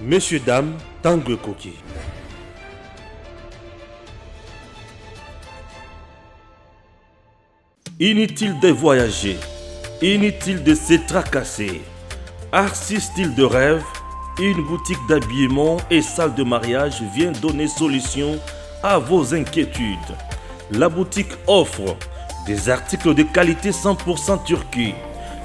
Messieurs, dames, Tangue Koki. Inutile de voyager, inutile de se tracasser. Arcis Style de Rêve, une boutique d'habillement et salle de mariage vient donner solution à vos inquiétudes. La boutique offre des articles de qualité 100% Turquie.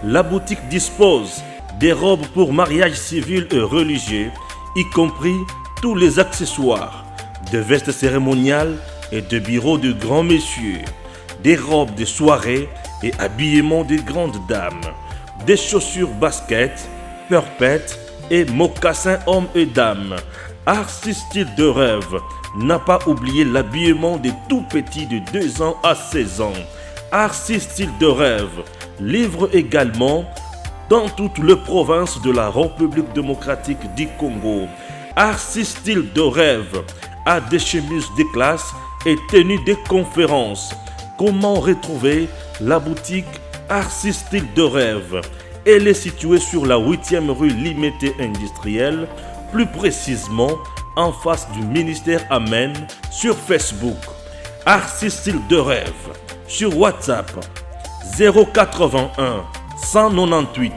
La boutique dispose des robes pour mariage civil et religieux, y compris tous les accessoires, de vestes cérémoniales et de bureaux de grands messieurs, des robes de soirée et habillement de grandes dames, des chaussures basket, purpette et mocassins hommes et dames. Arcis Style de Rêve n'a pas oublié l'habillement des tout petits de 2 ans à 16 ans. Arcis Style de Rêve livre également dans toutes les provinces de la République démocratique du Congo. Arcis Style de Rêve a des chemises de classe et tenues de conférences. Comment retrouver la boutique Arcis Style de Rêve? Elle est située sur la 8e rue Limité Industrielle, plus précisément en face du ministère Amen, sur Facebook. Arcis Style de Rêve, sur WhatsApp 081 198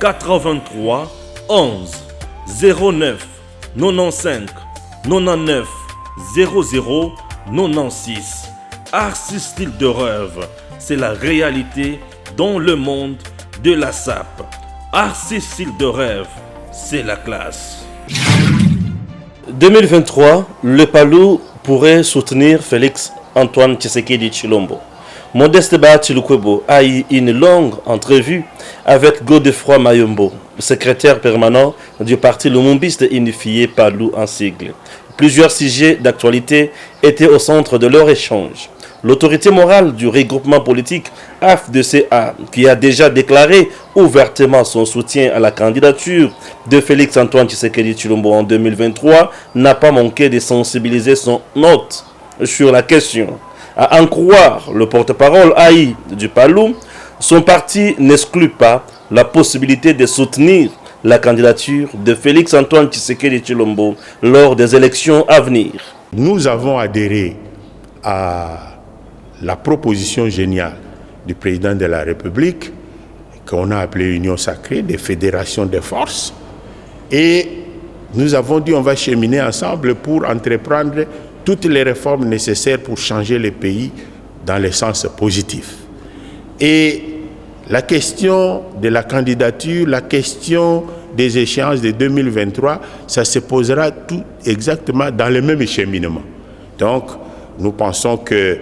83 11 09 95 99 00 96. Arcis Style de Rêve, c'est la réalité dans le monde de la SAP. Arcis Style de Rêve, c'est la classe. 2023, le Palou pourrait soutenir Félix Antoine Tshisekedi Tshilombo. Modeste Bahati Lukwebo a eu une longue entrevue avec Godefroy Mayombo, secrétaire permanent du parti lumumbiste unifié Palou en sigle. Plusieurs sujets d'actualité étaient au centre de leur échange. L'autorité morale du regroupement politique AFDCA, qui a déjà déclaré ouvertement son soutien à la candidature de Félix Antoine Tshisekedi Tshilombo en 2023, n'a pas manqué de sensibiliser son hôte sur la question. À en croire le porte-parole AI du Palou, son parti n'exclut pas la possibilité de soutenir la candidature de Félix Antoine Tshisekedi Tshilombo lors des élections à venir. Nous avons adhéré à la proposition géniale du président de la République, qu'on a appelée Union sacrée, des fédérations de forces, et nous avons dit on va cheminer ensemble pour entreprendre toutes les réformes nécessaires pour changer le pays dans le sens positif. Et la question de la candidature, la question des échéances de 2023, ça se posera tout exactement dans le même cheminement. Donc, nous pensons que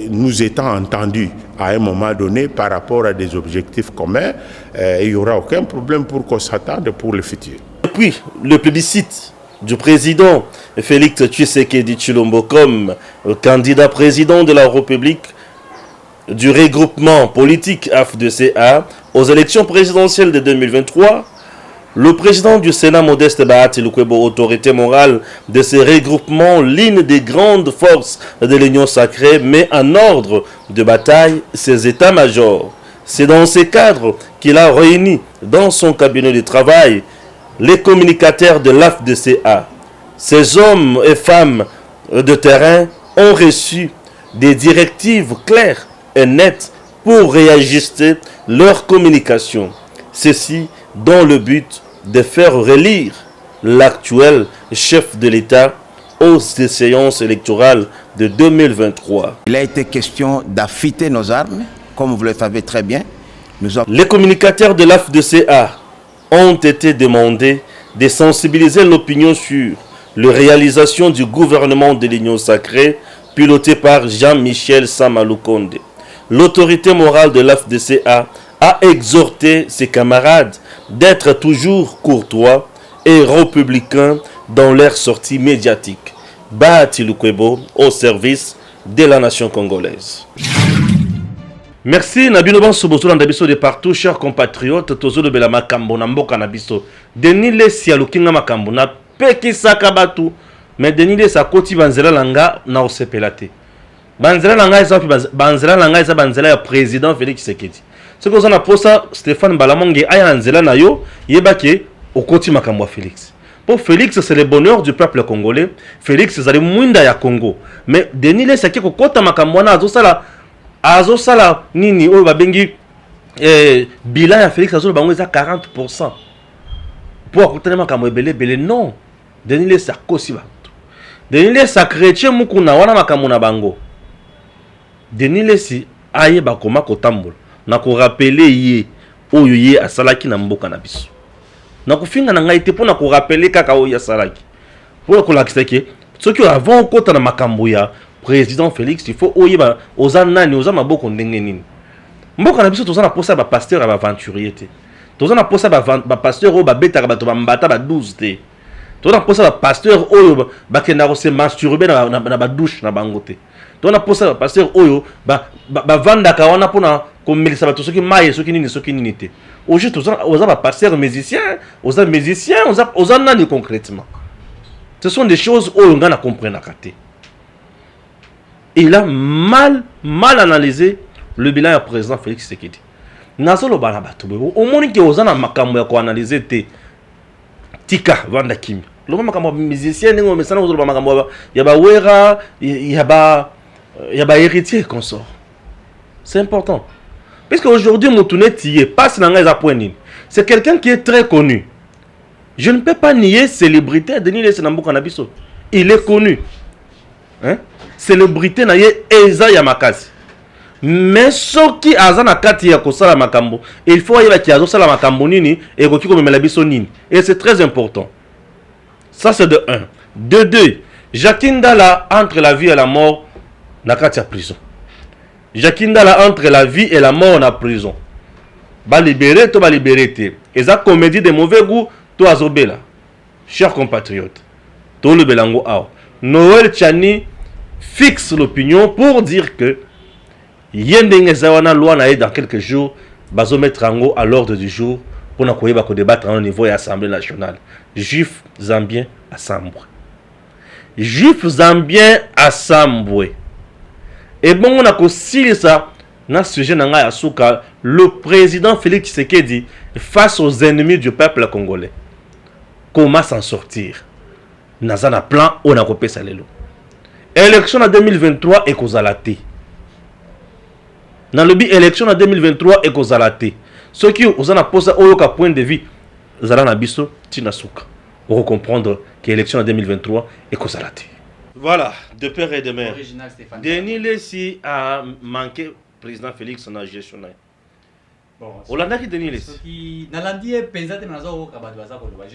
nous étant entendus à un moment donné par rapport à des objectifs communs, il n'y aura aucun problème pour qu'on s'attende pour le futur. Depuis le plébiscite du président Félix Tshisekedi Tshilombo comme candidat président de la République du regroupement politique AFDCA aux élections présidentielles de 2023, le président du Sénat Modeste Bahati Lukwebo, autorité morale de ce regroupement, l'une des grandes forces de l'Union sacrée, met en ordre de bataille ses états-majors. C'est dans ce cadre qu'il a réuni dans son cabinet de travail les communicateurs de l'AFDCA. Ces hommes et femmes de terrain ont reçu des directives claires et nettes pour réajuster leur communication. Ceci dans le but de faire relire l'actuel chef de l'État aux séances électorales de 2023. Il a été question d'affûter nos armes, comme vous le savez très bien. Les communicateurs de l'AFDCA ont été demandés de sensibiliser l'opinion sur la réalisation du gouvernement de l'Union sacrée piloté par Jean-Michel Samaloukonde. L'autorité morale de l'AFDCA a exhorté ses camarades d'être toujours courtois et républicains dans leur sortie médiatique. Bahati Lukwebo au service de la nation congolaise. Merci Nabino Banso Bozula Ndabiso de partout, chers compatriotes. Tozo de Belama Kambo Namboka Nabiso. Denile Sialukinga Makambo na Peki Sakabatu. Mais Denile Sakoti Banzela Langa na Osepelate. Banzela Langa isa Banzela Langa isa Banzela ya président Félix Tshisekedi. Ce que vous en a pour ça, Stéphane Balamonge aya nzela na yo, yebake au côté makambo Félix. Pour Félix, c'est le bonheur du peuple congolais. Félix, c'est le mwinda ya Congo. Mais Denis les saki ko kota makambo na azo sala nini o babengi bilan ya Félix azo bango eza 40%. Pour akutana makambo ebele non. Denis les sakosi ba. Denis les chrétien mukuna wana makambo na bango. Denis les si aye bakoma kotambola na ko rappeler ye oyo ye asalaki na mboka na biso. Na kufinga na ngai te pona ko rappeler kaka oyo asalaki. Pour ko lakisa ke soki avant kota na makambo ya président Félix il faut oyeba oza nani oza maboko ndenge nini. Mboka na biso toza na posa ba pasteur ba aventurier te. Toza na posa ba pasteur o ba betaka bato ba mbata ba 12 te. Toza na posa ba pasteur oyo ba kenda ko se masturber na ba douche na bango te. Toza na posa ba pasteur oyo ba vandaka wana pona ko melisa bato soki maye soki nini te. Aujourd'hui oza ba pasteur musicien, oza nani concrètement. Ce sont des choses où on a compris na kate. Il a mal analysé le bilan du président Félix Tshisekedi. Nazolo bana bato au moins que ozana makambo ya ko analyser te tika vanda kimi. Le makambo musicien ngo mesana ozolo makambo ya ba wera ya ba héritier consort. C'est important. Parce qu'aujourd'hui Moutoune Tiye passe dans les appoints. C'est quelqu'un qui est très connu. Je ne peux pas nier célébrité Denis Lesenambo Kanabiso. Il est connu. Hein? Célébrité na ye Eza Yamakasi. Mais ce qui a na kati ya kosala makambo, il faut y avoir qui a sala makambo nini et ko kiko memela biso nini. Et c'est très important. Ça c'est de 1. De 2, Jacques Ndala entre la vie et la mort na kati ya prison. Jacques Ndala entre la vie et la mort na prison. Ba libérer to ba libérer te. Et ça comédie de mauvais goût to azobela. Chers compatriotes, to le belango ao. Noël Tchani fixe l'opinion pour dire que Yendenge Zawana loi na dans quelques jours bazo mettre en à l'ordre du jour pour na koyeba ko débattre au niveau de l'Assemblée nationale. Juifs zambiens à Sambwe. Juifs zambiens à Sambwe. Et bon on a aussi ça na sujet na ngai asuka le président Félix Tshisekedi face aux ennemis du peuple congolais. Comment s'en sortir? Nazana plan on a copé ça lelo. Élection en 2023 et kozalate. Dans le but élection en 2023 et kozalate. Ceux qui ont posé au point de vue zalana biso tinasuka. Pour comprendre que l'élection en 2023 est kozalate. Voilà, de père et de mère. Denis Lessi a manqué président Félix en gestion. Bon, Denis Lessi. Je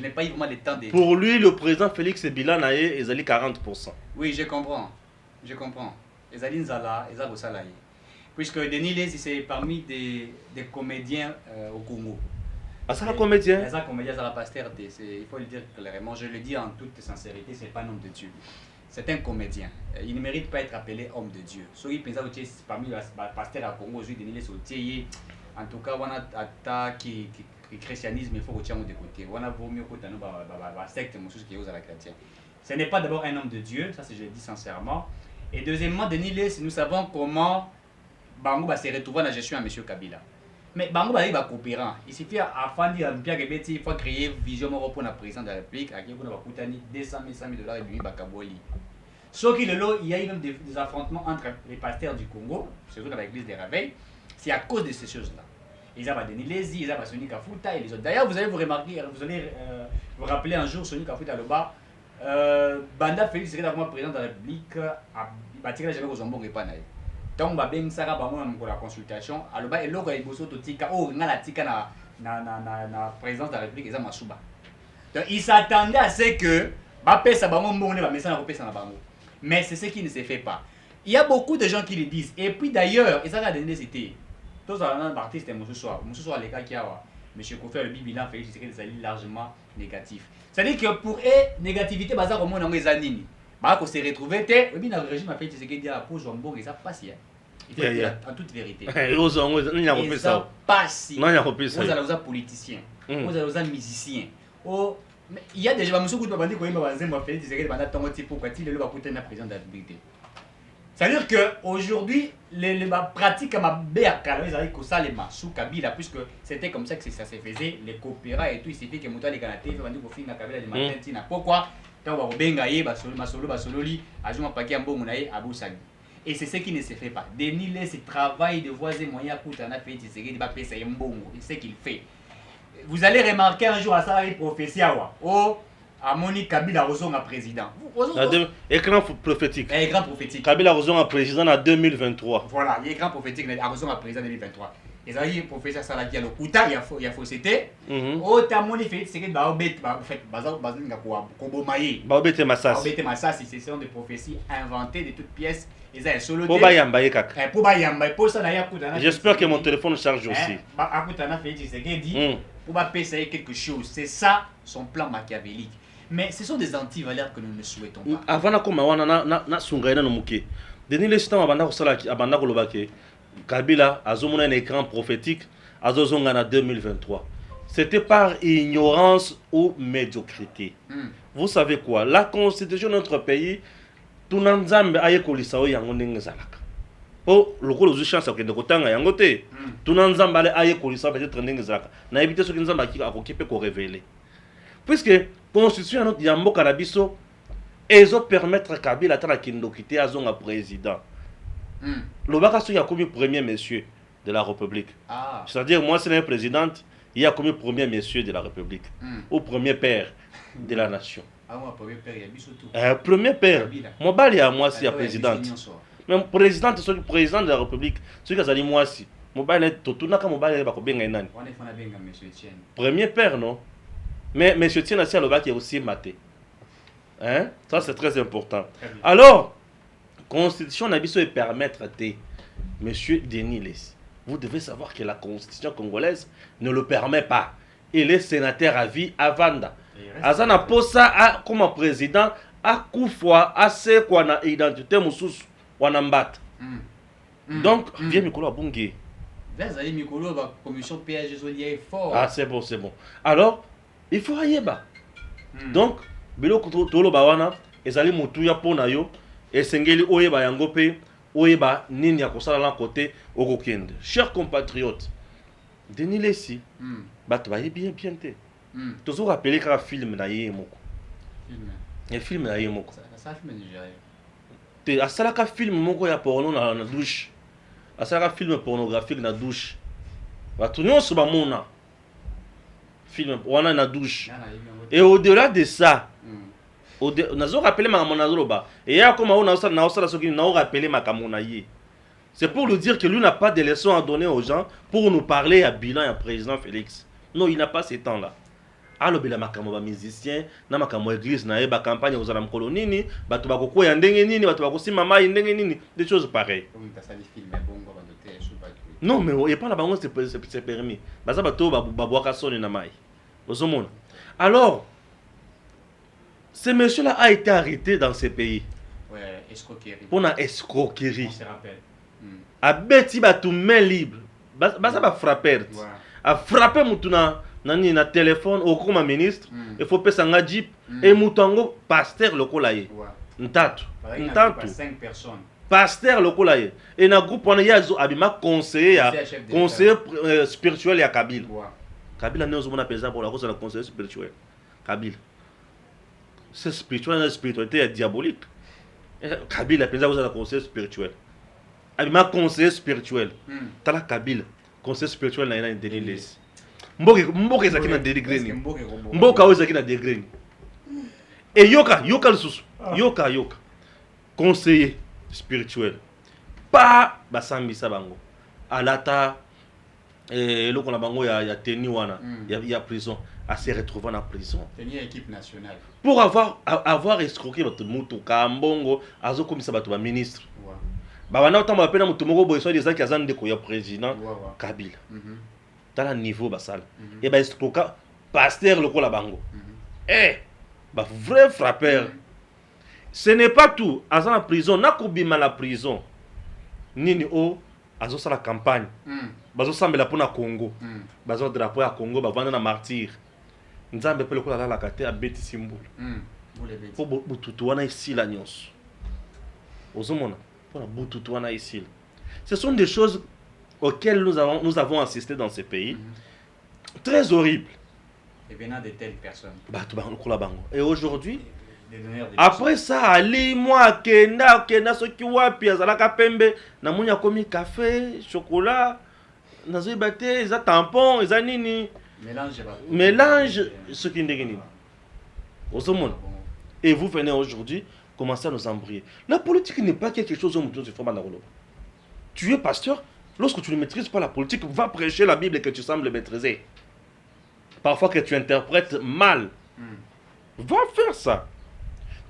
n'ai pas eu vraiment le temps de... Pour lui, le président Félix Bilanaye est allé 40%. Oui, je comprends. Ezali Nzala, Eza Gosalaye. Puisque Denis Lessi, c'est parmi des comédiens au Congo. Ah, ça, la comédien? C'est un comédien, c'est la pasteur. Il faut le dire clairement. Je le dis en toute sincérité, c'est pas un homme de Dieu. C'est un comédien. Il ne mérite pas être appelé homme de Dieu. Ceux qui pensent que parmi les pasteurs au Congo, aujourd'hui, Denis Lessi, en tout cas, on a attaqué le christianisme, il faut retirer de côté. On a vaut mieux que la secte, qui est aux chrétiens. Ce n'est pas d'abord un homme de Dieu, ça je le dis sincèrement. Et deuxièmement, Denis Lessi, nous savons comment Bango va se retrouver dans la gestion à M. Kabila. Mais Bango va être coopérant. Il suffit à faire il faut créer vision pour la présidence de la République, à qui on va coûter 200 000 $, et lui, Bakaboli. Sauf qu'il y a eu même des affrontements entre les pasteurs du Congo, surtout dans l'église des Raveilles, c'est à cause de ces choses-là. Ils ont Denis Lessi, ils ont Soni Kafuta et les autres. D'ailleurs, vous allez vous remarquer, vous allez vous rappeler un jour Soni Kafuta le bas. Banda Félix serait d'abord président de la République, il va tirer jamais aux ombres et pas naïs. Donc, il va bien ça pour la consultation. Alors, il y a des choses qui sont la présidence de la République, ils ont Masuba. Donc, il s'attendait à ce que mais c'est ce qui ne se fait pas. Il y a beaucoup de gens qui le disent. Et puis d'ailleurs, et ça a donné c'était. Tous les artistes, ce soir, les cas qui a M. Kofi, le bilan Félix Tshisekedi largement négatif. C'est-à-dire que pour eux, négativité, bazar au monde en Zanini. Bah, qu'on s'est retrouvé, le régime a fait Tshisekedi à pour Jombo, et ça passe. Il faut dire en toute vérité. Et ça passe. Vous avez des politiciens, vous avez des musiciens. Il y a des gens qui ont dit que Félix Tshisekedi pour qu'il le président de la République. C'est-à-dire qu'aujourd'hui, les pratiques à ma béaka, ils avaient que ça les sous Kabila, puisque c'était comme ça que ça se faisait, les coopérats et tout, il s'était que Mouta les Canadiens, ils vendu pour finir Kabila les matins. Pourquoi? Quand on va bengaye, basololi, ajuma paki ambo munaye, abusagi. Et c'est ce qui ne se fait pas. Denis laisse travail de voies et moyens pour t'en faire, c'est ce qu'il va payer mbongo, c'est ce qu'il fait. Vous allez remarquer un jour à ça, une prophétie à oh, à Moni Kabila Rozonga président. Écran prophétique. Écran prophétique. Kabila Rozonga président en 2023. Voilà, il y a écran prophétique à Rozonga président en 2023. Et ça y est, professeur Salaki a le Kouta, il y a fausseté. Oh, t'as mon effet, c'est que Baobet, en fait, Bazanga Kobomaye. Baobet Massas. Baobet Massas, ce sont des prophéties inventées de toutes pièces. Et ça est solo. J'espère que mon téléphone charge aussi. Pour payer quelque chose. C'est ça son plan machiavélique. Mais ce sont des antivaleurs que nous ne souhaitons pas. Avant na sungaina no muke. Denis le système abanda ko sala abanda ko lobake. Kabila azomona un écran prophétique azozonga na 2023. C'était par ignorance ou médiocrité. Vous savez quoi? La constitution de notre pays tout nzambe aye kolisa o yango ndenge zalaka. Oh, lokolo zu chance akende kotanga yango te. Tout nzambe aye kolisa peut-être ndenge zalaka. Na éviter ce que nzambe akokipe ko révéler. Puisque constitution notre yambo kanabiso ezo permettre Kabila tala kindo kité azonga président. Lobaka so ya komi premier monsieur de la République. C'est-à-dire moi c'est un président, il y a comme premier monsieur de la République ou premier père de la nation. Premier père. Moi bali à moi si président. Même président président de la République, celui qui a dit moi si. Moi bali totuna ka mobali ba ko benga nani. Premier père non. Mais monsieur Tiena si Lobaka est aussi maté. Hein? Ça c'est très important. Alors constitution nabiso et permettre de monsieur Denis Lessi. Vous devez savoir que la constitution congolaise ne le permet pas. Il est sénateur à vie à Vanda. Azana posa comme président à Koufwa à ce qu'on a identité moussous wanambat. Donc viens Mikolo Bungi. Viens Mikolo la commission PSG est fort. Ah c'est bon. Alors il faut aller bas. Donc biloko tolo bawana ezali mutuya pona yo esengeli oyeba yango pe oyeba nini ya kosala la côté okokende. Chers compatriotes, Denis Lessi bato ba bien te. Toujours rappeler qu'un film na ye moko. Un film na ye moko. Ça film nigérien. Te asalaka film moko ya porno na douche. Asalaka film pornographique na douche. Bato nyonso ba mona. Film wana na douche. Et au-delà de ça, nazo rappeler ma monazoloba. Et ya comme on a ça soki na rappeler ma kamona ye. C'est pour lui dire que lui n'a pas de leçons à donner aux gens pour nous parler à bilan et à président Félix. Non, il n'a pas ces temps-là. Alors, il y a des musiciens, il y a des églises, il y a des campagnes aux alam colonini, des choses pareilles. Non, mais il n'y a pas la banque, c'est permis. Alors, ce monsieur-là a été arrêté dans ce pays. Ouais, escroquerie. Pour une escroquerie. On se rappelle. A bêti tout main libre. Ça va frapper. A frapper mutuna nani na téléphone au comme ministre, il faut payer un jeep et mutango pasteur lokolaye. Ntatu. 5 personnes. Pasteur lokolaye. Et na groupe on y a abima conseiller spirituel ya Kabila. Kabila ne ozomona pesa pour la cause de la conseiller spirituel. Kabila. C'est spirituel, la spiritualité est diabolique. Kabila pesa cause de la conseiller spirituel. Abima conseiller spirituel. Tala Kabila conseiller spirituel na Denis Lessi. Mboka ezaki na degré. Mboka ezaki na degré. Et yoka le sous. Yoka. Conseiller spirituel. Pas basambisa bango. Alata eloko na bango ya teni wana, ya prison, à se retrouver en prison. Teni équipe nationale. Pour avoir escroqué bato mutu kambongo azo komisa bato ba ministre. Ba wana otamba pena mutu moko boye so des qui azande ko ya président Kabila. Dans le niveau basal. Et ben escroquer pasteur lokola bango. Vrai frappeur. Ce n'est pas tout. Azan la prison, nakobima la prison. Nini o azo sa la campagne. Bazo sambela pona Congo. Bazo drapeau ya Congo ba vanda na martyr. Nzambe pe lokola la kate a beti symbole. Pour bututu wana ici la nyonso. Ozomona. pour la Boutoutoana ici. Ce sont des choses auxquelles nous avons assisté dans ces pays. Très horribles. Et venant de telles personnes. Et aujourd'hui, Des donneurs de après ça, Ali, moi, Kenda, ce qui wapi, Azalaka Pembe, Namounia komi café, chocolat, Nazoui Bate, Isa tampon, Isa nini. Mélange ce qui n'est pas. Et vous venez aujourd'hui commencer à nous embrouiller. La politique n'est pas quelque chose où nous faisons. Tu es pasteur, lorsque tu ne maîtrises pas la politique, va prêcher la Bible que tu sembles maîtriser. Parfois que tu interprètes mal. Va faire ça.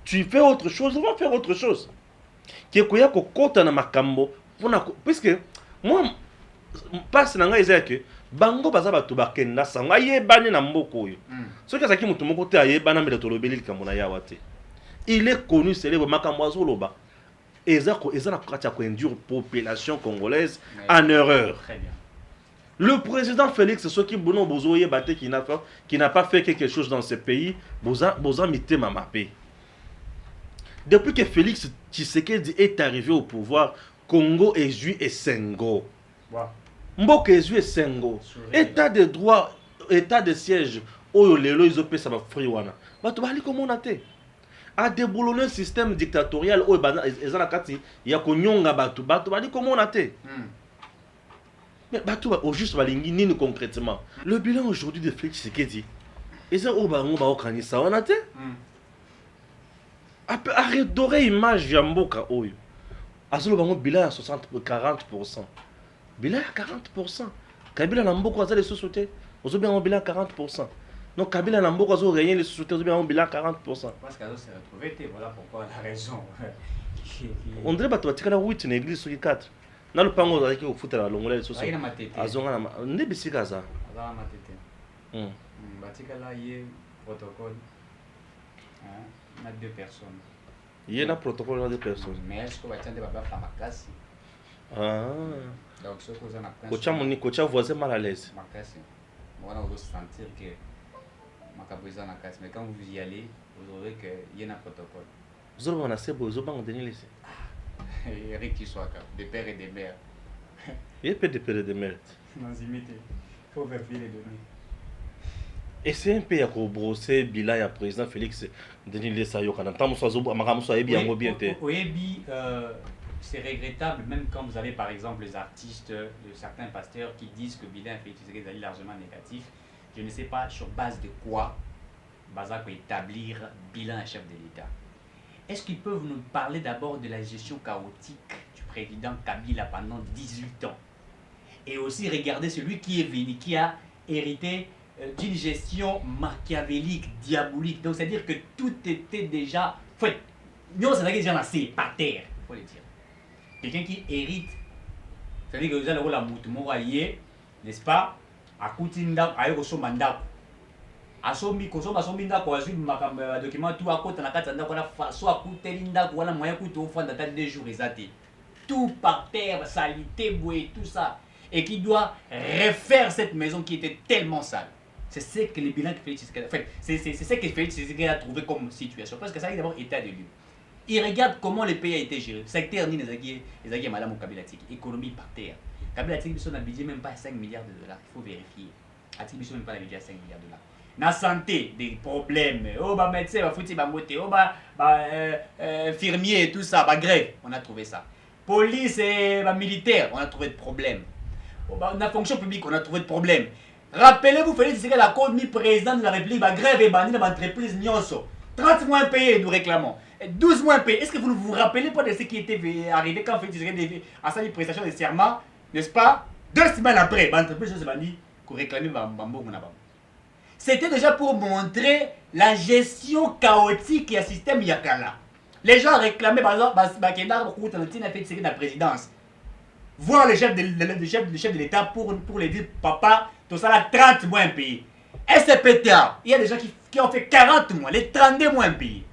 Tu fais autre chose, va faire autre chose. Puisque moi, passe nanga ezaya que bango baza batu bakenda sanga yebani na mboko yo. Soki azaki mutu moko te ayebana mbele tolobeli likambo na yawa te. Il est connu célèbre makambo azoloba. Eza na kati ya koinduire population congolaise en erreur. Très bien. Le président Félix Soki Bono Bozoye Bate qui n'a pas fait quelque chose dans ce pays, Boza Mite Mamapé. Depuis que Félix Tshisekedi est arrivé au pouvoir, Congo est Zui et Sengo. Wow. Mboka est Zui et Sengo. État de droit, état de siège, Oyo Lelo Izopé Saba Friwana. Bato Bali comment on a été? A déboulonné un système dictatorial, Oyo Bana Ezanakati, Yakonyonga Bato. Bato Bali comment on a été? Mais au juste Balingi, concrètement. Le bilan aujourd'hui de Félix Tshisekedi, ils ont ça on a été? Arrête d'oreille image via Mboka Oyo. Azolo bango bilan à 40%. Bilan à 40%. Kabila na Mboka aza les sociétés, ozo bien bilan à 40%. Donc Kabila na Mboka azo gagner les sociétés, ozo bien bilan à 40%. Parce qu'Azo s'est retrouvé, voilà pourquoi la raison. On dirait bato batika la 8 na église sur 4. Na le pango avec au foot la longole les sociétés. Azonga na ndebisika za. Azala matete. Batika la yé protocole. On a 2 personnes. Il y a un protocole de 2 personnes. Mais est-ce que tu vas faire ma classe? Ah. Donc, ce que vous avez Coach voisin mal à l'aise. Ma classe. Moi, on doit sentir que ma caboise en classe. Mais quand vous y allez, vous aurez qu'il y a un protocole. Vous avez un assez beau, vous avez un dernier lycée. Eric qui soit des pères et des mères. Il y a peu de pères et de mères. Non, imiter. Il faut vérifier les données. Et c'est un peu à brosser bilan à président Félix Denis Lessayo quand on c'est regrettable même quand vous avez par exemple les artistes de certains pasteurs qui disent que bilan Félix est largement négatif. Je ne sais pas sur base de quoi Baza peut établir bilan à chef de l'État. Est-ce qu'ils peuvent nous parler d'abord de la gestion chaotique du président Kabila pendant 18 ans et aussi regarder celui qui est venu, qui a hérité d'une gestion machiavélique, diabolique. Donc, c'est-à-dire que tout était déjà fait. Nous, c'est déjà lancé par terre, il faut le dire. Quelqu'un qui hérite, c'est-à-dire que vous allez la moutoumouaïe, n'est-ce pas? À Koutinda, à Eurosomanda. À Somi, Kosoma, Sominda, quoi, sur le document, tout à côté, à la Katanda, voilà, soit à Koutelinda, voilà, moyen couteau, au fond, d'attendre 2 jours, et tout par terre, salité, bouée, tout ça. Et qui doit refaire cette maison qui était tellement sale. C'est ce que les bilans que Félix Tshisekedi a fait. C'est ce que Félix Tshisekedi a trouvé comme situation. Parce que ça a d'abord état de lieu. Il regarde comment le pays a été géré. Secteur ni les madame au Kabila Tiki. Économie par terre. Kabila Tiki n'a budget même pas 5 milliards de dollars. Il faut vérifier. Atiki même pas le budget 5 milliards de dollars. La santé, des problèmes. Oh, bah médecin, bah foutu, bah moté. Oh, bah infirmier et tout ça. Bah grève. On a trouvé ça. Police et bah militaire. On a trouvé de problèmes. Oh, bah, la fonction publique. On a trouvé de problèmes. Rappelez-vous, Félix Tshisekedi a commis président de la République, la grève et banni dans l'entreprise Nyonso. 30 mois payés, nous réclamons. 12 mois payés. Est-ce que vous ne vous rappelez pas de ce qui était arrivé quand Félix Tshisekedi a sa prestation de serment, n'est-ce pas? 2 semaines après, l'entreprise Nyonso banni, qu'on réclamait Bambo Mounaba. C'était déjà pour montrer la gestion chaotique et un système Yakala. Les gens réclamaient, par exemple, Bakenda, Félix Tshisekedi la présidence. Voir le chef de l'État pour les dire, papa, tout ça là, 30 mois payés. SPTA, il y a des gens qui ont fait 40 mois, les 32 mois payés.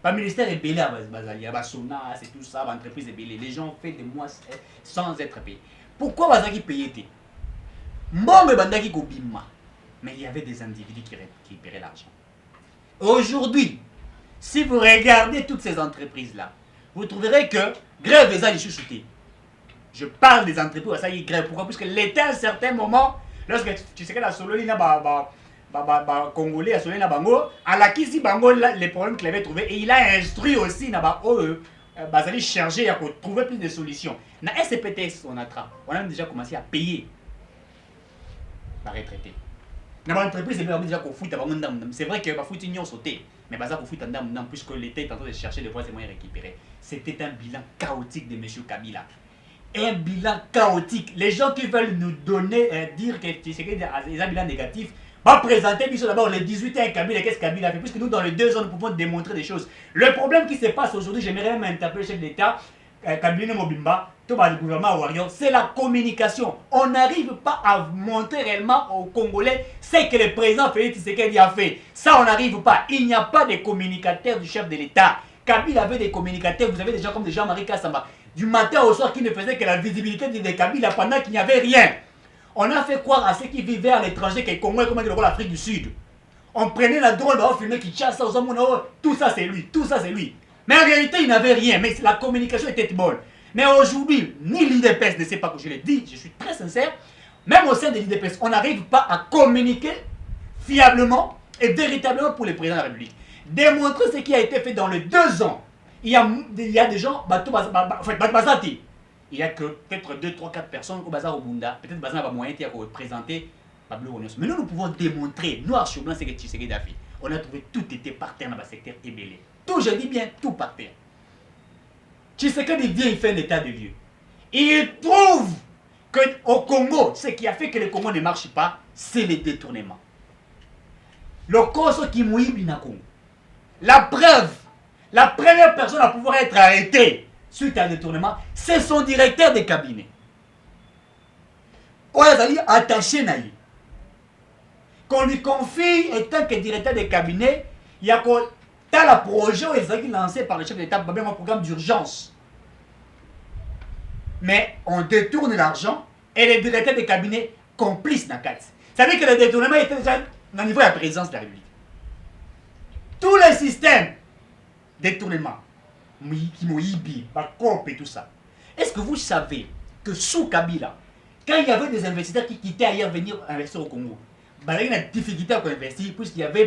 Le ministère est belé à Bazalia, Basona, c'est tout ça, l'entreprise est belée. Les gens ont fait des mois sans être payés. Pourquoi Bazaki payait? Mbombe Bandaki Kobima. Mais il y avait des individus qui payaient l'argent. Aujourd'hui, si vous regardez toutes ces entreprises-là, vous trouverez que grève les a chouchoutés. Je parle des entreprises, ça y est, grève. Pourquoi? Parce que l'État, à un certain moment, lorsque tu sais que la Sololi n'a pas Congolais, la Sololi n'a pas Bango, à la Kisi Bango, les problèmes qu'il avait trouvés, et il a instruit aussi, n'a pas allé chercher à trouver plus de solutions. Dans SPTS, on a déjà commencé à payer la retraité. Dans l'entreprise, c'est déjà qu'on fout, c'est vrai que fout ils ont sauté, mais ça qu'on fout puisque l'État est en train de chercher de voir ses moyens récupérés. C'était un bilan chaotique de M. Kabila. Un bilan chaotique. Les gens qui veulent nous donner, dire que c'est un bilan négatif, va présenter d'abord les 18 ans Kabila, qu'est-ce que Kabila a fait, puisque nous, dans les 2 ans, nous pouvons démontrer des choses. Le problème qui se passe aujourd'hui, j'aimerais même interpeller le chef d'État, Kabila Mobimba, tout le gouvernement Warrior, c'est la communication. On n'arrive pas à montrer réellement aux Congolais ce que le président Félix Tshisekedi a fait. Ça, on n'arrive pas. Il n'y a pas de communicateur du chef de l'État. Kabila avait des communicateurs, vous avez des gens comme Jean-Marie Kassamba, du matin au soir qui ne faisaient que la visibilité de Kabila pendant qu'il n'y avait rien. On a fait croire à ceux qui vivaient à l'étranger que Congo est comme l'Afrique du Sud. On prenait la drone, on filmait qui chasse aux hommes, tout ça c'est lui, tout ça c'est lui. Mais en réalité, il n'avait rien, mais la communication était bonne. Mais aujourd'hui, ni l'IDPS ne sait pas que je l'ai dit, je suis très sincère, même au sein de l'IDPS, on n'arrive pas à communiquer fiablement et véritablement pour le président de la République. Démontrer ce qui a été fait dans les 2 ans. Il y a des gens, il y a que peut-être 2, 3, 4 personnes au bazar au Bunda, peut-être bazar va moyen de représenter Pablo Ronios. Mais nous pouvons démontrer, noir sur blanc, ce que Tshisekedi a fait. On a trouvé tout était par terre dans le secteur ébélé. Tout, je dis bien, tout par terre. Tshisekedi vient, il fait l'état de lieu. Il trouve qu'au Congo, ce qui a fait que le Congo ne marche pas, c'est les détournements. Le Koso qui mouille na Congo. La preuve, la première personne à pouvoir être arrêtée suite à un détournement, c'est son directeur de cabinet. On a dit attaché na lui. Qu'on lui confie étant que directeur de cabinet, il y a un projet lancé par le chef d'État, un programme d'urgence. Mais on détourne l'argent et le directeur de cabinet complice dans le cadre. Ça veut dire que le détournement était déjà au niveau de la présidence de la République. Tous les systèmes de détournement, Moïbi, Bakop et tout ça. Est-ce que vous savez que sous Kabila, quand il y avait des investisseurs qui quittaient ailleurs venir investir au Congo, il y avait une difficulté à investir puisqu'il y avait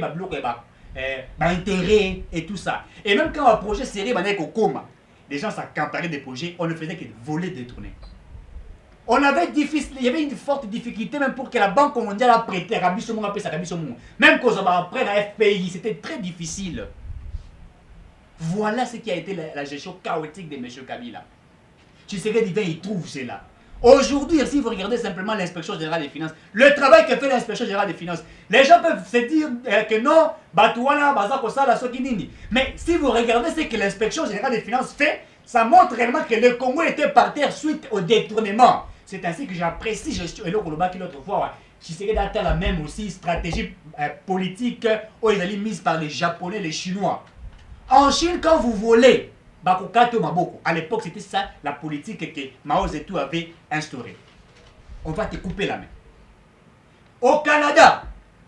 intérêt et tout ça. Et même quand un projet sérieux au coma, les gens s'accamparaient des projets, on ne faisait que voler, détourner. Il y avait une forte difficulté même pour que la Banque mondiale a prêté à même après la FPI, c'était très difficile. Voilà ce qui a été la gestion chaotique de M. Kabila. Tshisekedi vient, il trouve cela. Aujourd'hui, si vous regardez simplement l'inspection générale des finances, le travail que fait l'inspection générale des finances, les gens peuvent se dire que non, mais si vous regardez ce que l'inspection générale des finances fait, ça montre réellement que le Congo était par terre suite au détournement. C'est ainsi que j'apprécie gestion et l'autre fois, Tshisekedi a la même aussi stratégie politique où ils allaient mise par les Japonais, les Chinois. En Chine, quand vous volez, à l'époque, c'était ça la politique que Mao Zedong avait instaurée. On va te couper la main. Au Canada,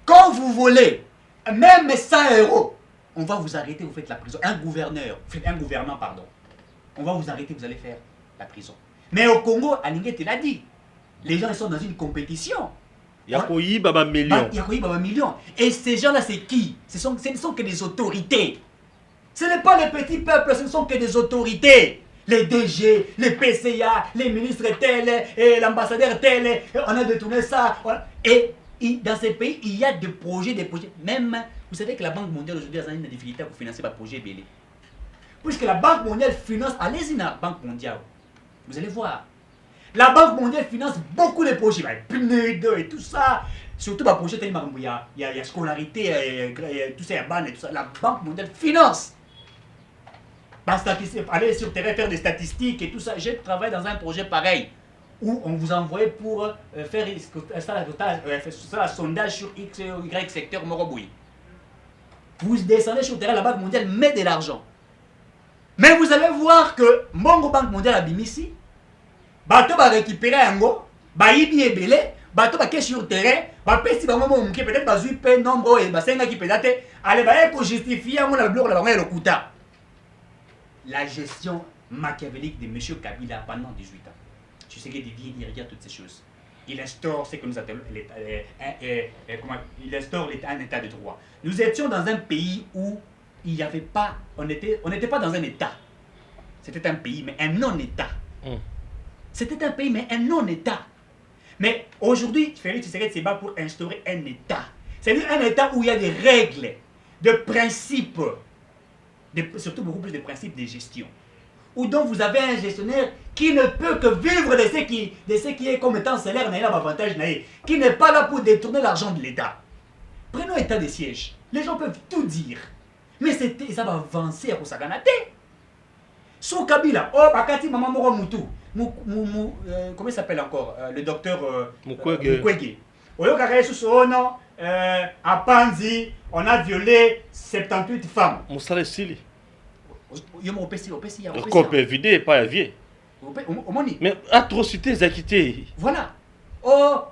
quand vous volez, même 100 €, on va vous arrêter, vous faites la prison. Un gouvernant, pardon. On va vous arrêter, vous allez faire la prison. Mais au Congo, Alinguet l'a dit, les gens ils sont dans une compétition. Yakoyi Baba Million. Yakoyi Baba Million. Et ces gens-là, c'est qui? Ce ne sont que des autorités. Ce n'est pas les petits peuples, ce ne sont que des autorités. Les DG, les PCA, les ministres tels, et l'ambassadeur tel, on a détourné ça. Et dans ces pays, il y a des projets. Même, vous savez que la Banque mondiale aujourd'hui a une difficulté pour financer les projets belés. Puisque la Banque mondiale finance, allez-y dans la Banque mondiale. Vous allez voir. La Banque mondiale finance beaucoup de projets, PNUD et tout ça. Surtout les projets tels il y a scolarité, tout ça, et tout ça. La Banque mondiale finance. Aller sur le terrain faire des statistiques et tout ça. J'ai travaillé dans un projet pareil où on vous envoyait pour faire un sondage sur X ou Y secteur Moroboui. Vous descendez sur le terrain, la Banque mondiale met de l'argent. Mais vous allez voir que Mongo Banque mondiale a Bimissi, bateau va récupérer un go, Baïbi est belé, bateau va sur le terrain, peut-être bazouipe nombre et basenga qui peut dater, allez, pour justifier mon bloc la le kuta. la gestion machiavélique de M. Kabila pendant 18 ans. Tu sais qu'il vient, il regarde toutes ces choses. Il instaure ce que nous appelons il instaure un état de droit. Nous étions dans un pays où il n'y avait pas, on n'était pas dans un état. C'était un pays, mais un non-état. C'était un pays, mais un non-état. Mais aujourd'hui, Félix Tshisekedi se bat pour instaurer un état. C'est-à-dire un état où il y a des règles, des principes, surtout beaucoup plus de principes de gestion. Où donc vous avez un gestionnaire qui ne peut que vivre de ce qui est comme étant salaire, avantage, qui n'est pas là pour détourner l'argent de l'État. Prenons l'état des sièges. Les gens peuvent tout dire. Mais ça va avancer à Kosaganate. Sous Kabila, oh, Bakati Maman Moro Moutou, comment il s'appelle encore le docteur Mukwege. Oyo Kakaye Soussono, à Panzi, on a violé 78 femmes. Moussale Sili. Yo mo opesi. Corps vidé, pas avié. Mais atrocité, équité. Voilà. Oh,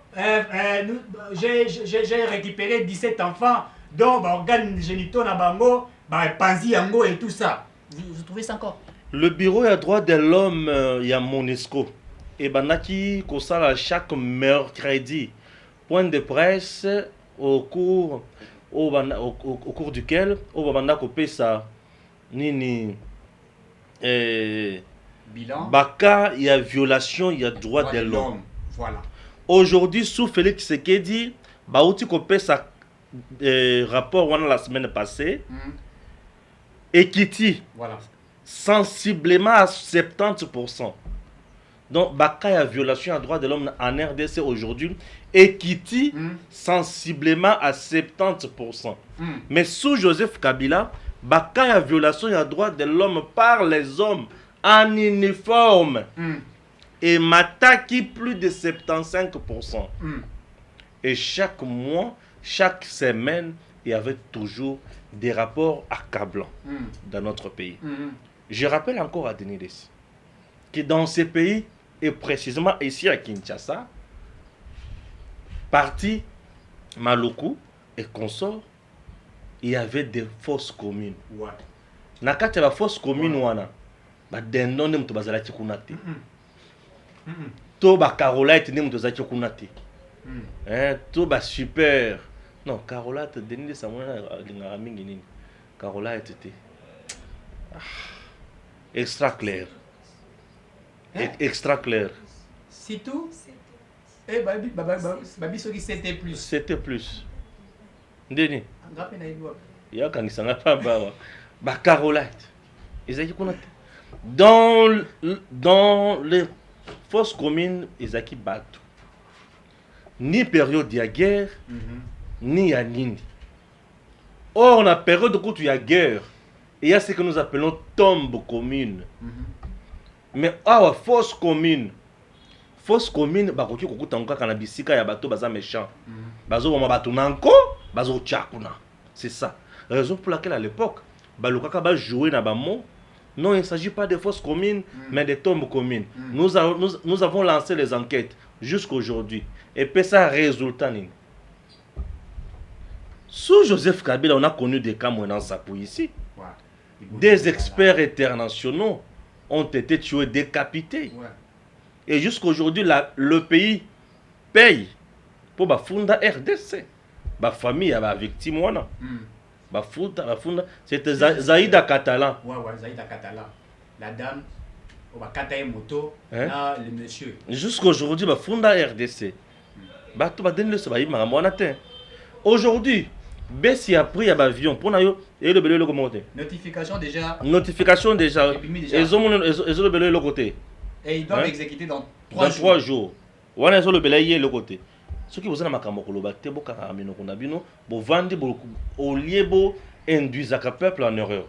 j'ai récupéré 17 enfants dont organes génitaux na bango, Panzi yango et tout ça. Vous trouvez ça encore? Le bureau des droits de l'homme, il y a Monesco. Et banaki kosala chaque mercredi. Point de presse au cours duquel on va ça nini bilan. Baka, il y a violation, il y a droit de l'homme. Voilà. Aujourd'hui, sous Félix Tshisekedi, Baouti kopé sa rapport la semaine passée. Ekiti. Voilà. Sensiblement à 70%. Donc, Baka, il y a violation à droit de l'homme en RDC aujourd'hui. Ekiti, sensiblement à 70%. Mais sous Joseph Kabila, Baka, il y a violation à droit de l'homme par les hommes en uniforme. Et Mataki, plus de 75%. Et chaque mois, chaque semaine, il y avait toujours des rapports accablants dans notre pays. Je rappelle encore à Denis Desi que dans ces pays, et précisément ici à Kinshasa, parti Maluku et consorts, il y avait des fosses communes. Nakati la fosse commune wana, ba dendo ne mtu bazala chikunati. To ba Carolite ne mtu bazala chikunati. To ba super. Non, Carolite Denis sa mwana linga mingi nini. Carolite te. Extra clair. Extra clair. C'est tout? Eh, babi soki c'était plus. C'était plus. Ndeni. Ngapi na idwa. Ya kanisanga pa ba. Ba Carolite. Ezaki kuna dans les fosses communes ezaki bato. Ni période de guerre, ni ya nini. Or, on a période où il y a guerre. Il y a ce que nous appelons tombe commune. Mais fosse commune. Fosse commune, bakoki kokuta nka kana bisika ya bato baza méchant. Bazo wama bato nanko, bazo tchakuna. C'est ça. Raison pour laquelle à l'époque, balokaka ba jouer na ba mot. Non, il ne s'agit pas de fosses communes, mais de tombes communes. Nous avons lancé les enquêtes jusqu'à aujourd'hui. Et puis ça résultat nini. Sous Joseph Kabila, on a connu des cas dans Sapou ici. Des experts internationaux ont été tués, décapités. Et jusqu'à aujourd'hui, le pays paye pour la funda RDC. La famille a la victime. C'était Zaïda Catalan. Zaïda Catalan. La dame, moto, le monsieur. Jusqu'à aujourd'hui, la funda RDC. Aujourd'hui, Bessi a pris un avion pour aller le belé le côté. Notification déjà. Ils ont le belé le côté. Et ils doivent exécuter dans 3 jours. On a le belé le côté. Ce qui vous a marqué au Lobate, vous vendez au lieu de induire le peuple en erreur.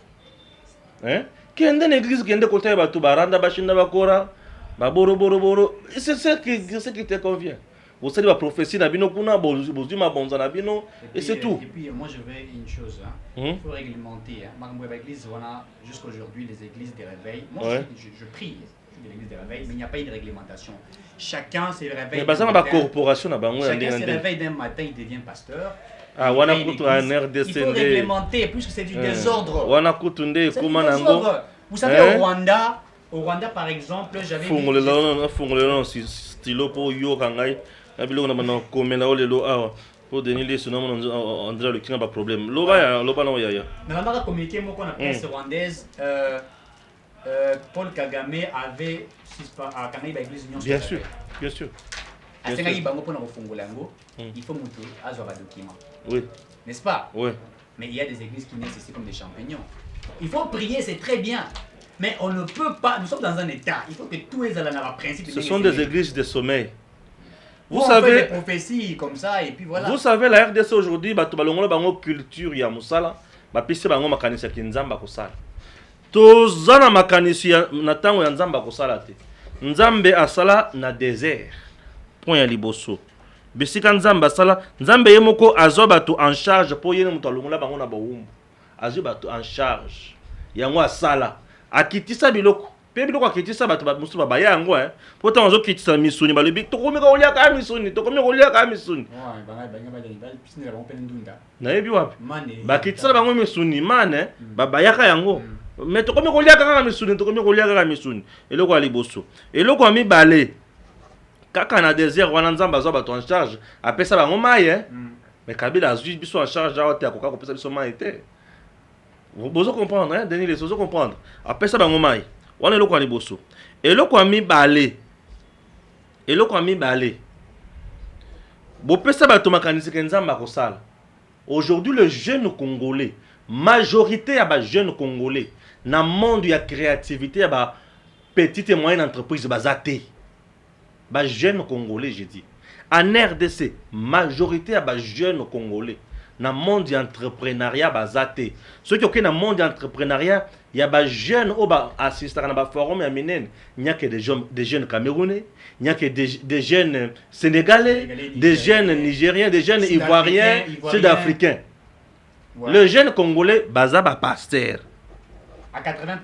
Qui est une église qui est de côté de Baranda, Bachinda Bakora, Baboro, c'est ce qui te convient. Vous savez la prophétie nabino kuna bozu ma bonza nabino et c'est tout. Et puis moi je veux une chose il faut réglementer l'église voilà jusqu'à aujourd'hui les églises de réveil. Moi je prie de l'église de réveil mais il n'y a pas une réglementation. Chacun se réveille. Mais bazana ba corporation na bango chacun se réveille d'un matin il devient pasteur. Wana kutu un RDC. Il faut réglementer puisque c'est du désordre. Wana kutunde kuma nango Vous savez, au Rwanda, par exemple, j'avais vu... Fongolelon, stylo pour yo kangai. Abilo na mana komela ole lo awa. Pour Denis les souvent on dirait le client pas problème. Loba non ya. Mais on a communiqué moi qu'on a presse rwandaise Paul Kagame avait à Kanaïba église union. Bien sûr. À Sengaï bango pour nous fongolango, il faut monter à avoir un document. Oui. N'est-ce pas? Oui. Mais il y a des églises qui naissent ici comme des champignons. Il faut prier, c'est très bien. Mais on ne peut pas, nous sommes dans un état, il faut que tous les allant avoir principe. Ce sont des églises de sommeil. Vous savez, des prophéties comme ça et puis voilà. Vous savez, la RDC aujourd'hui, bato balongola bango culture ya musala, ba pisse bango makanisi ya nzamba kosala. Tozana makanisi na tango ya nzamba kosala te. Nzambe asala na désert. Point ya liboso. Bisika nzamba asala, nzambe ye moko azwa bato en charge po yene muto alongola bango na bawumbu. Azwa bato en charge. Yango asala. Akitisa biloko. Pe biloko akitisa bato ba musu ba yango Pourtant ozo kitisa misuni balobi tokomeka olia ka misuni, tokomeka olia ka misuni. Na yebi wapi? Ba kitisa bango misuni mane ba yaka yango. Mais tokomeka olia ka misuni, tokomeka olia ka misuni. Eloko aliboso. Eloko ami balé. Kaka na désert wana nzamba zo bato en charge, apesa bango mai Mais Kabila azui biso en charge awa te akoka kopesa biso mai te. Vous comprendre Denis les vous comprendre. Apesa bango mai. Wana eloko aliboso. Eloko ami balé. Bo pesa bato makanisi ke nzamba kosala. Aujourd'hui les jeunes congolais, majorité ya ba jeunes congolais na monde ya créativité ya ba petite et moyenne entreprise bazate. Ba jeunes congolais j'ai dit. En RDC, majorité ya ba jeunes congolais na monde entrepreneuriat bazate. Ceux qui ont dans monde entrepreneuriat, il y a des jeunes qui assistent à un forum et il n'y a que des jeunes camerounais, il n'y a que des jeunes sénégalais, des jeunes nigériens, des jeunes ivoiriens, sud-africains. Le jeune congolais baza ba pasteur. À 80%.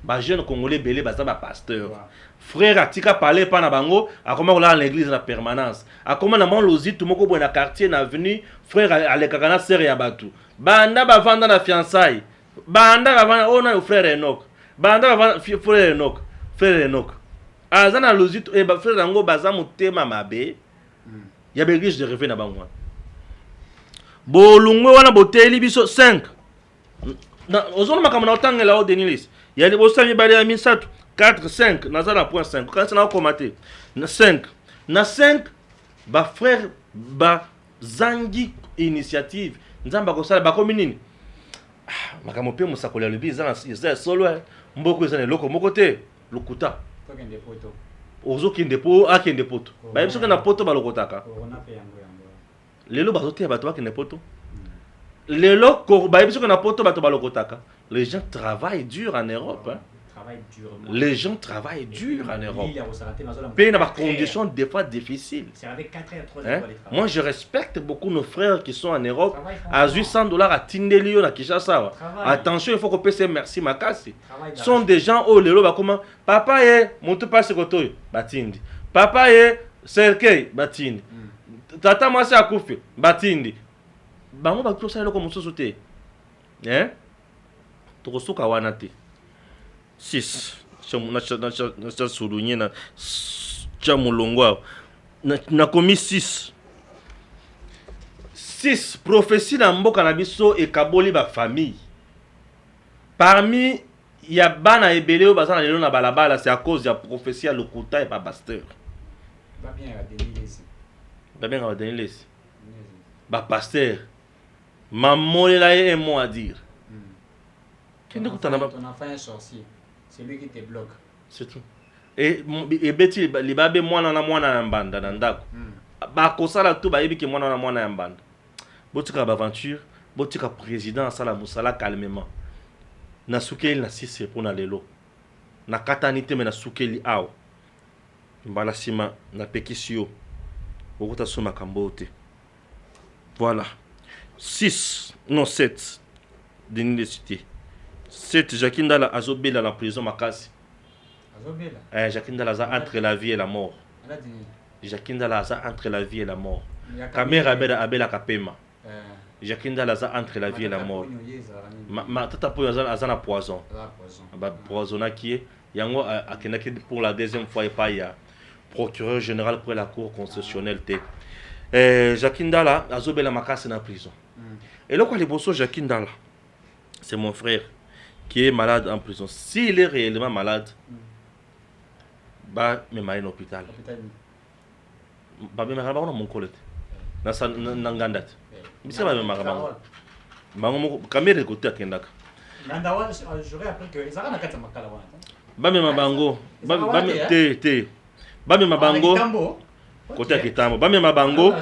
Ba jeune congolais belé baza ba pasteur. Frère atika parler pa na bango, a comment on a l'église na permanence. A comment na mon lozi tout moko bo na quartier na avenue, frère alekaka na sœur ya batu. Banda ba vanda na fiançailles. Banda ba vanda ona frère Enoch. Banda ba vanda frère Enoch. Azana lozi e ba frère nango baza mutema mabe. Ya be église de rêver na bango. Bolungwe wana boteli biso 5. Na ozona makamana otangela o Denis. Ya li bosami bale ya misatu. 4, 5, nazana point 5. Quand c'est là commenté. 5. Na 5, ba frère ba zangi initiative. Nzamba ko sala ba kominini. Makamo pe musakola le biza na solo mboko ezana loko mokote lokuta. Tokende poto. Ozo kinde po akende poto. Ba yebiso na poto ba lokotaka. On a fait yango. Lelo bazote bato bakende poto. Lelo ko ba yebiso na poto bato ba lokotaka. Les gens travaillent dur en Europe Les gens travaillent dur en Europe. Pays dans des conditions des fois difficiles. Moi, je respecte beaucoup nos frères qui sont en Europe. À $800 à Tindelio, à Kinshasa. Attention, il faut qu'on paye merci Makasi. Ce sont des gens où les lois comment papa est mon tout passe côté Batindi. Papa est Serkei Batindi. Tata moi c'est Akoufi Batindi. Bah moi tout ça là comme société. Hein? Tokosuka wanate. 6 na souligner na chamulongwa na komi 6 prophétie na mboka na biso e kaboli ba famille parmi ya bana ebele o bazana lelo na balabala c'est à cause ya prophétie ya lokuta et pas pasteur ba bien à Denis ba pasteur mamolela et mot à dire ton enfant est sorcier. C'est lui qui te bloque. C'est tout. Et beti libabe mwana na mbanda na ndako. Ba kosala tout ba yebiki mwana na mbanda. Botika ba aventure, botika président sala musala calmement. Na sukeli na 6 pour na lelo. Na katanite me na sukeli aw. Mbala sima na pekisio. Bokuta soma kambote. Voilà. 6 non 7 Denis de cité. 7 Jacques Ndala azobela la prison makasi. Azobela. Jacques Ndala za entre la vie et la mort. Jacques Ndala za entre la vie et la mort. Kamera abela kapema. Jacqueline Dala aza entre la vie et la mort. Tata po aza na poison. Ba poisonaki yango akendaki pour la deuxième fois et pas ya procureur général pour la cour constitutionnelle te. Jacqueline Dala azobela makasi na prison. Et là, quand les bossos Jacqueline Dala, c'est mon frère qui est malade en prison. S'il est réellement malade, bah, me m'a en hôpital. Bah, me m'a mon collègue. Nangandat. Mais ça va me marrer. Bango caméra côté à Kendaka. Nandawa, j'aurais appris que ça n'a qu'à te marquer. Bah, me ma bango. Bah, te. Bah, me ma bango. Côté à Kitambo. Bah, me ma bango.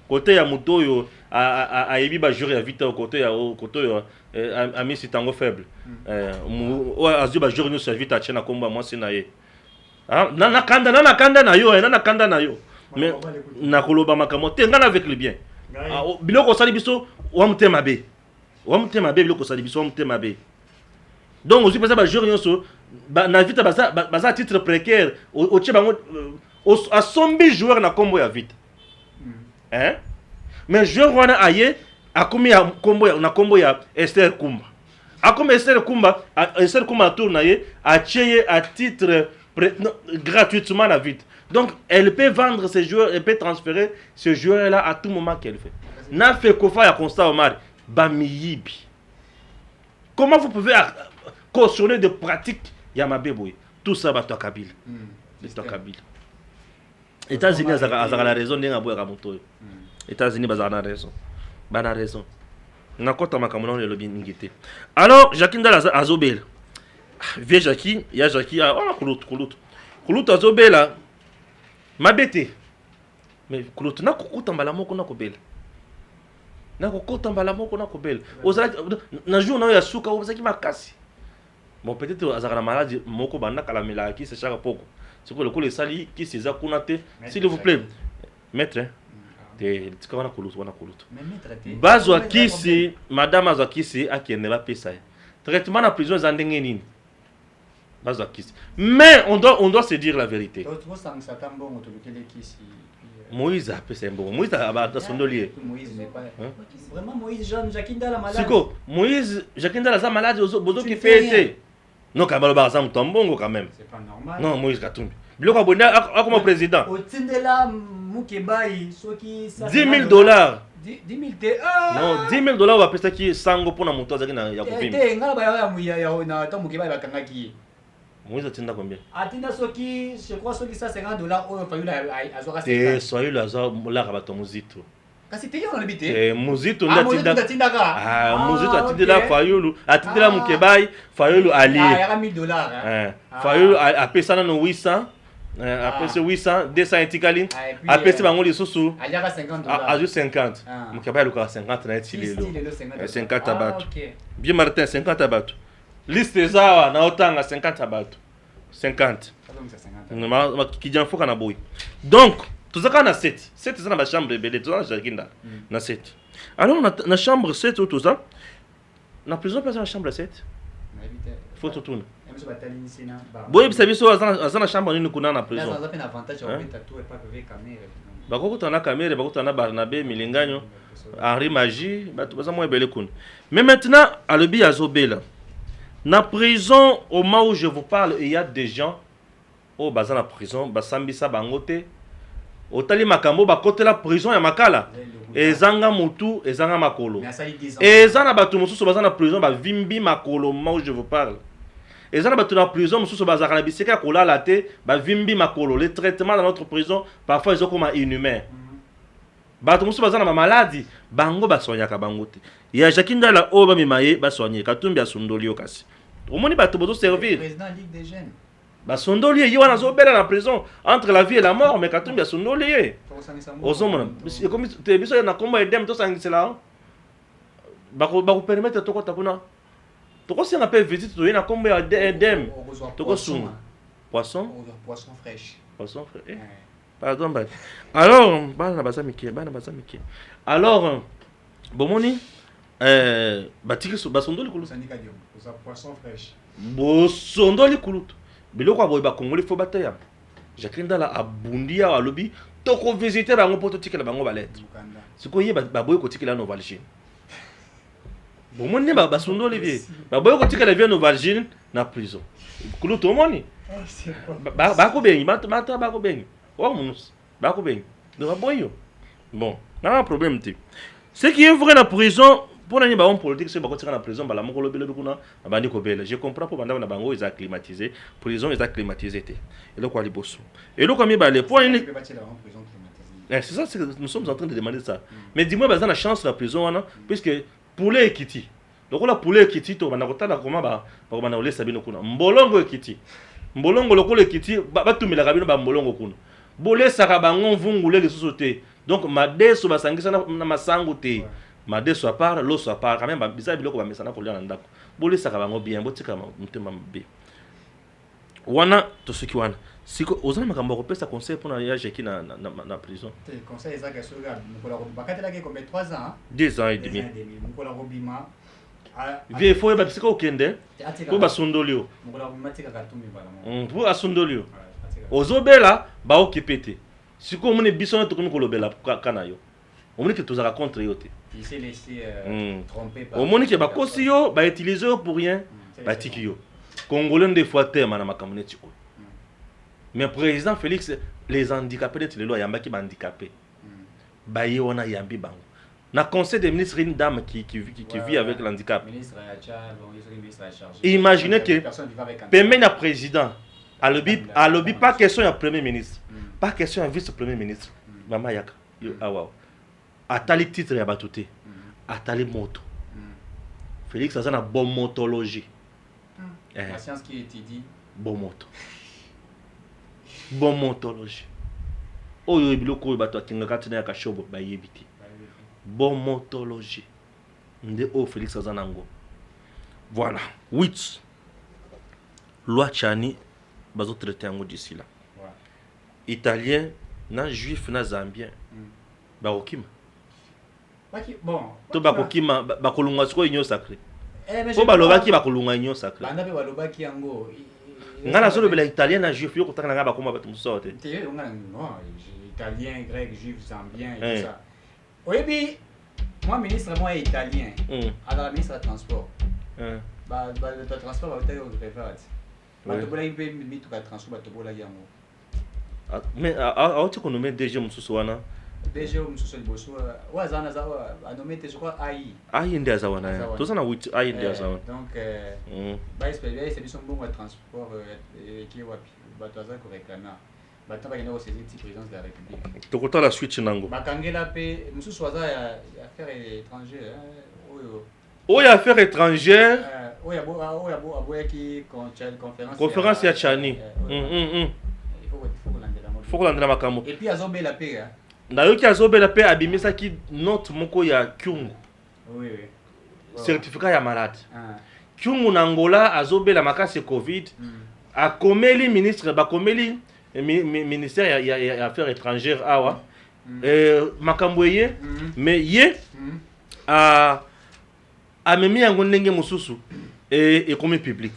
Côté ya mutoyo a ebi ba jury ya vita côté ya ami sitango faible azu ba jury no servite a chena komba moi sina ye na kanda na yo mais na koloba makamo te ngana avec le bien biloko sali biso wa mutema be biloko sali biso wa mutema be donc aussi pesa ba jury no na vita baza titre précaire o tche bango a sombi joueur na kombo ya vita. Hein? Mais je vois aye akomi ya kombo na kombo ya Esther Kumba. Akomi Esther Kumba tourne aye a tieye à titre gratuitement la vite. Donc elle peut vendre ses joueurs, elle peut transférer ce joueur là à tout moment qu'elle fait. Na fait kofa ya constat Omar bamiyibi. Comment vous pouvez cautionner des pratiques ya mabeboy? Tout ça va toi Kabila. Kabila. États-Unis azaka la raison ndenga boya kamoto. États-Unis bazana raison. Bana raison. Na kota makamona le lobby ngité. Alors Jacqueline Dala azobela. Vieux Jackie, ya Jackie on kulut azobela. Mabete. Mais kulut na kukuta mbala moko na kobela. Na kukuta mbala moko na kobela. Ozala na jour na ya suka ozaki makasi. Bon peut-être azaka na maladie moko banda kala melaki c'est chaque poko. C'est pour le coup les sali qui s'est zakunate s'il vous plaît maître te tikana kulutu wana kulutu bazwa kisi madame azwa kisi akende ba pesa traitement na prison za ndenge nini bazwa kisi mais on doit se dire la vérité. Moïse a pesa mbongo Moïse a sondolier vraiment Moïse Jean Jacqueline Dala malade siko Moïse Jacqueline Dala za malade bozo qui fait non Kabalo Barza Mutombongo quand même. C'est pas normal. Non, Moïse Katumbi. Biloko Bonda a comme président. Otindela Mukebai soki ça $10,000. 10 000 te. Non, $10,000 va pesa ki sango pona moto azaki na ya kopima. Te ngala ba ya na ta Mukebai bakangaki. Moïse atinda combien? Atinda soki je crois soki ça $50 au Fayula azoka. Eh, soyez là za la rabato muzito. Kasi te yona libité. Muzito ndatinda ka. Muzito atindela Fayulu, atindela Mukebai, Fayulu ali. Ya $1,000. Fayulu a pesa na 800. Après ce 800, 200 etikali. Après ce bango lisusu. Aliaka $50. A 50. Mukebai luka 50 na etilelo. 50 abatu. Bien Martin 50 abatu. Liste zawa na otanga 50 abatu. 50. Ma kijana foka na boy. Donc tozaka na 7 eza na ba chambre belé toza na Jacqueline na 7. Alors na chambre 7 ou tout ça na prison personne na chambre 7 faut tout tourner boy bisa biso aza na chambre nini kuna na prison bakoko na caméra bakoko na Barnabé Milinganyo Henri Magie bato baza mo belé kuna. Mais maintenant à lobi azobela na prison au moment où je vous parle il y a des gens au baza na prison basambisa bangote otali makambo bakotela prison ya makala ezanga mutu ezanga makolo ezana batu mususu baza na prison ba vimbi makolo moi je vous parle ezana batu na prison mususu baza na biseka kolala te ba vimbi makolo. Les traitements dans notre prison parfois ils sont comme inhumains batu mususu baza na maladie bango basonyaka bango te ya Jacqueline Dala o ba mimaye basonye Katumbi asundoli okasi omoni batu bozo servir président Ligue des jeunes. Basondoli yi wana zobela na prison entre la vie et la mort mais Katumbi asondoli ye ozomona comme te biso na komba edem to sangisela bako permettre to kota kuna to ko senga pe visite to na komba edem to ko suma poisson fraîche pardon ba alors bana bazamiki alors bomoni batiki so basondoli kulu poisson fraîche bosondoli kulu biloko aboy ba kongoli fo bataya Jacqueline Dala abundia alobi toko visiter bango poto tikela bango ba lettre sikoye ba boye ko tikela Nouvelle-Guinée bon moni ba sondoli vie ba boye ko tikela vie Nouvelle-Guinée na prison kulu to moni ba ko bengi mata ba ko bengi o munus ba ko bengi do ba boyo bon na un problème ti ce qui est vrai na prison pour les hommes politiques, c'est que la prison, je comprends pour les bango ils ont climatisé, prison ils ont climatisé. Et le quoi les bossons. Et le comme les points. C'est ça, nous sommes en train de demander ça. Mais dis-moi, la chance de la prison, puisque pour les Ekiti, donc on a pour les Ekiti, on a retard comment on a laissé Sabino Kuna. Mbolongo Ekiti, Mbolongo le Ekiti, tout la rabino Mbolongo Kuna. Bolé Sarabangon vungule les sociétés. Donc ma dé sur ma sangue, ça n'a ma sangoté. Made soit part, l'eau soit part, quand même, bizarre, biloko bamesana ko liana ndako. Boli saka bango bien, botika mutema mbe. Wana to soki wana. Siko ozana makambo ko pesa conseil pour na yage ki na prison. Conseil ezaka soga mukola ko bakatela ke comme 3 ans. 2 ans et demi. Mukola ko bima. Vie faut ba psiko okende. Pour ba sondolio. Mukola ko matika ka tumbi bala. Pour asondolio. Ozobela ba okipete. Siko mune biso to komi ko lobela kana yo. On dit que tu as contre yote. Il s'est laissé tromper par. Au monde qui ba kosi yo, ba utiliser pour rien, ba tiki yo. Congolais des fois terme na makamune tiko. Mais président Félix les handicapés les lois yamba qui ba handicapé. Ba yona yambi bango. Na conseil des ministres une dame qui vit avec l'handicap. Ministre Acha, bon, il est ministre à charge. Imaginez que permet na président à lobby pas question à premier ministre, pas question à vice-premier ministre. Mama yaka. Ah wow. Atali titre ya batuté atali moto Félix a une bonne motologie la science qui étudie bon moto bon motologie oyo biloko bato akinga tina ya kashobo ba yebiti bon motologie nde o Félix a nango voilà 8 loi Chani bazo traiter yango d'ici là italien na juif na zambien ba okima bon to bakokima bakolunga siko inyo sacré po balobaki bakolunga inyo sacré banda pe balobaki yango ngana solo bela italien na juif yo kotaka nga bakoma bato musote te ngana non italien grec juif zambien et tout ça oyebi moi ministre moi italien alors ministre de transport le transport va être au référence bato bola ibe mitu ka transport bato bola yango mais a tu connais déjà mususu wana déjà mususu liboso wa zana za a nommé te je crois ai ndia za wana to sana wit ai ndia za wana donc ba espérer c'est biso mbongo transport qui wapi bato za ko réclamer bato ba yena saisir ti présidence de la république to kota la switch nango bakangela pe mususu waza ya affaires étrangères oya affaires étrangères oya boya ki conférence ya Chani il faut landela makambo et puis azobela pe ndayoki azobela pe abimisaki note moko ya Kyungu oui certificat ya malade Kyungu na Angola azobela makasi Covid akomeli ministre bakomeli ministère ya affaires étrangères awa makambo ye mais ye amemi yango ndenge mosusu ekomi public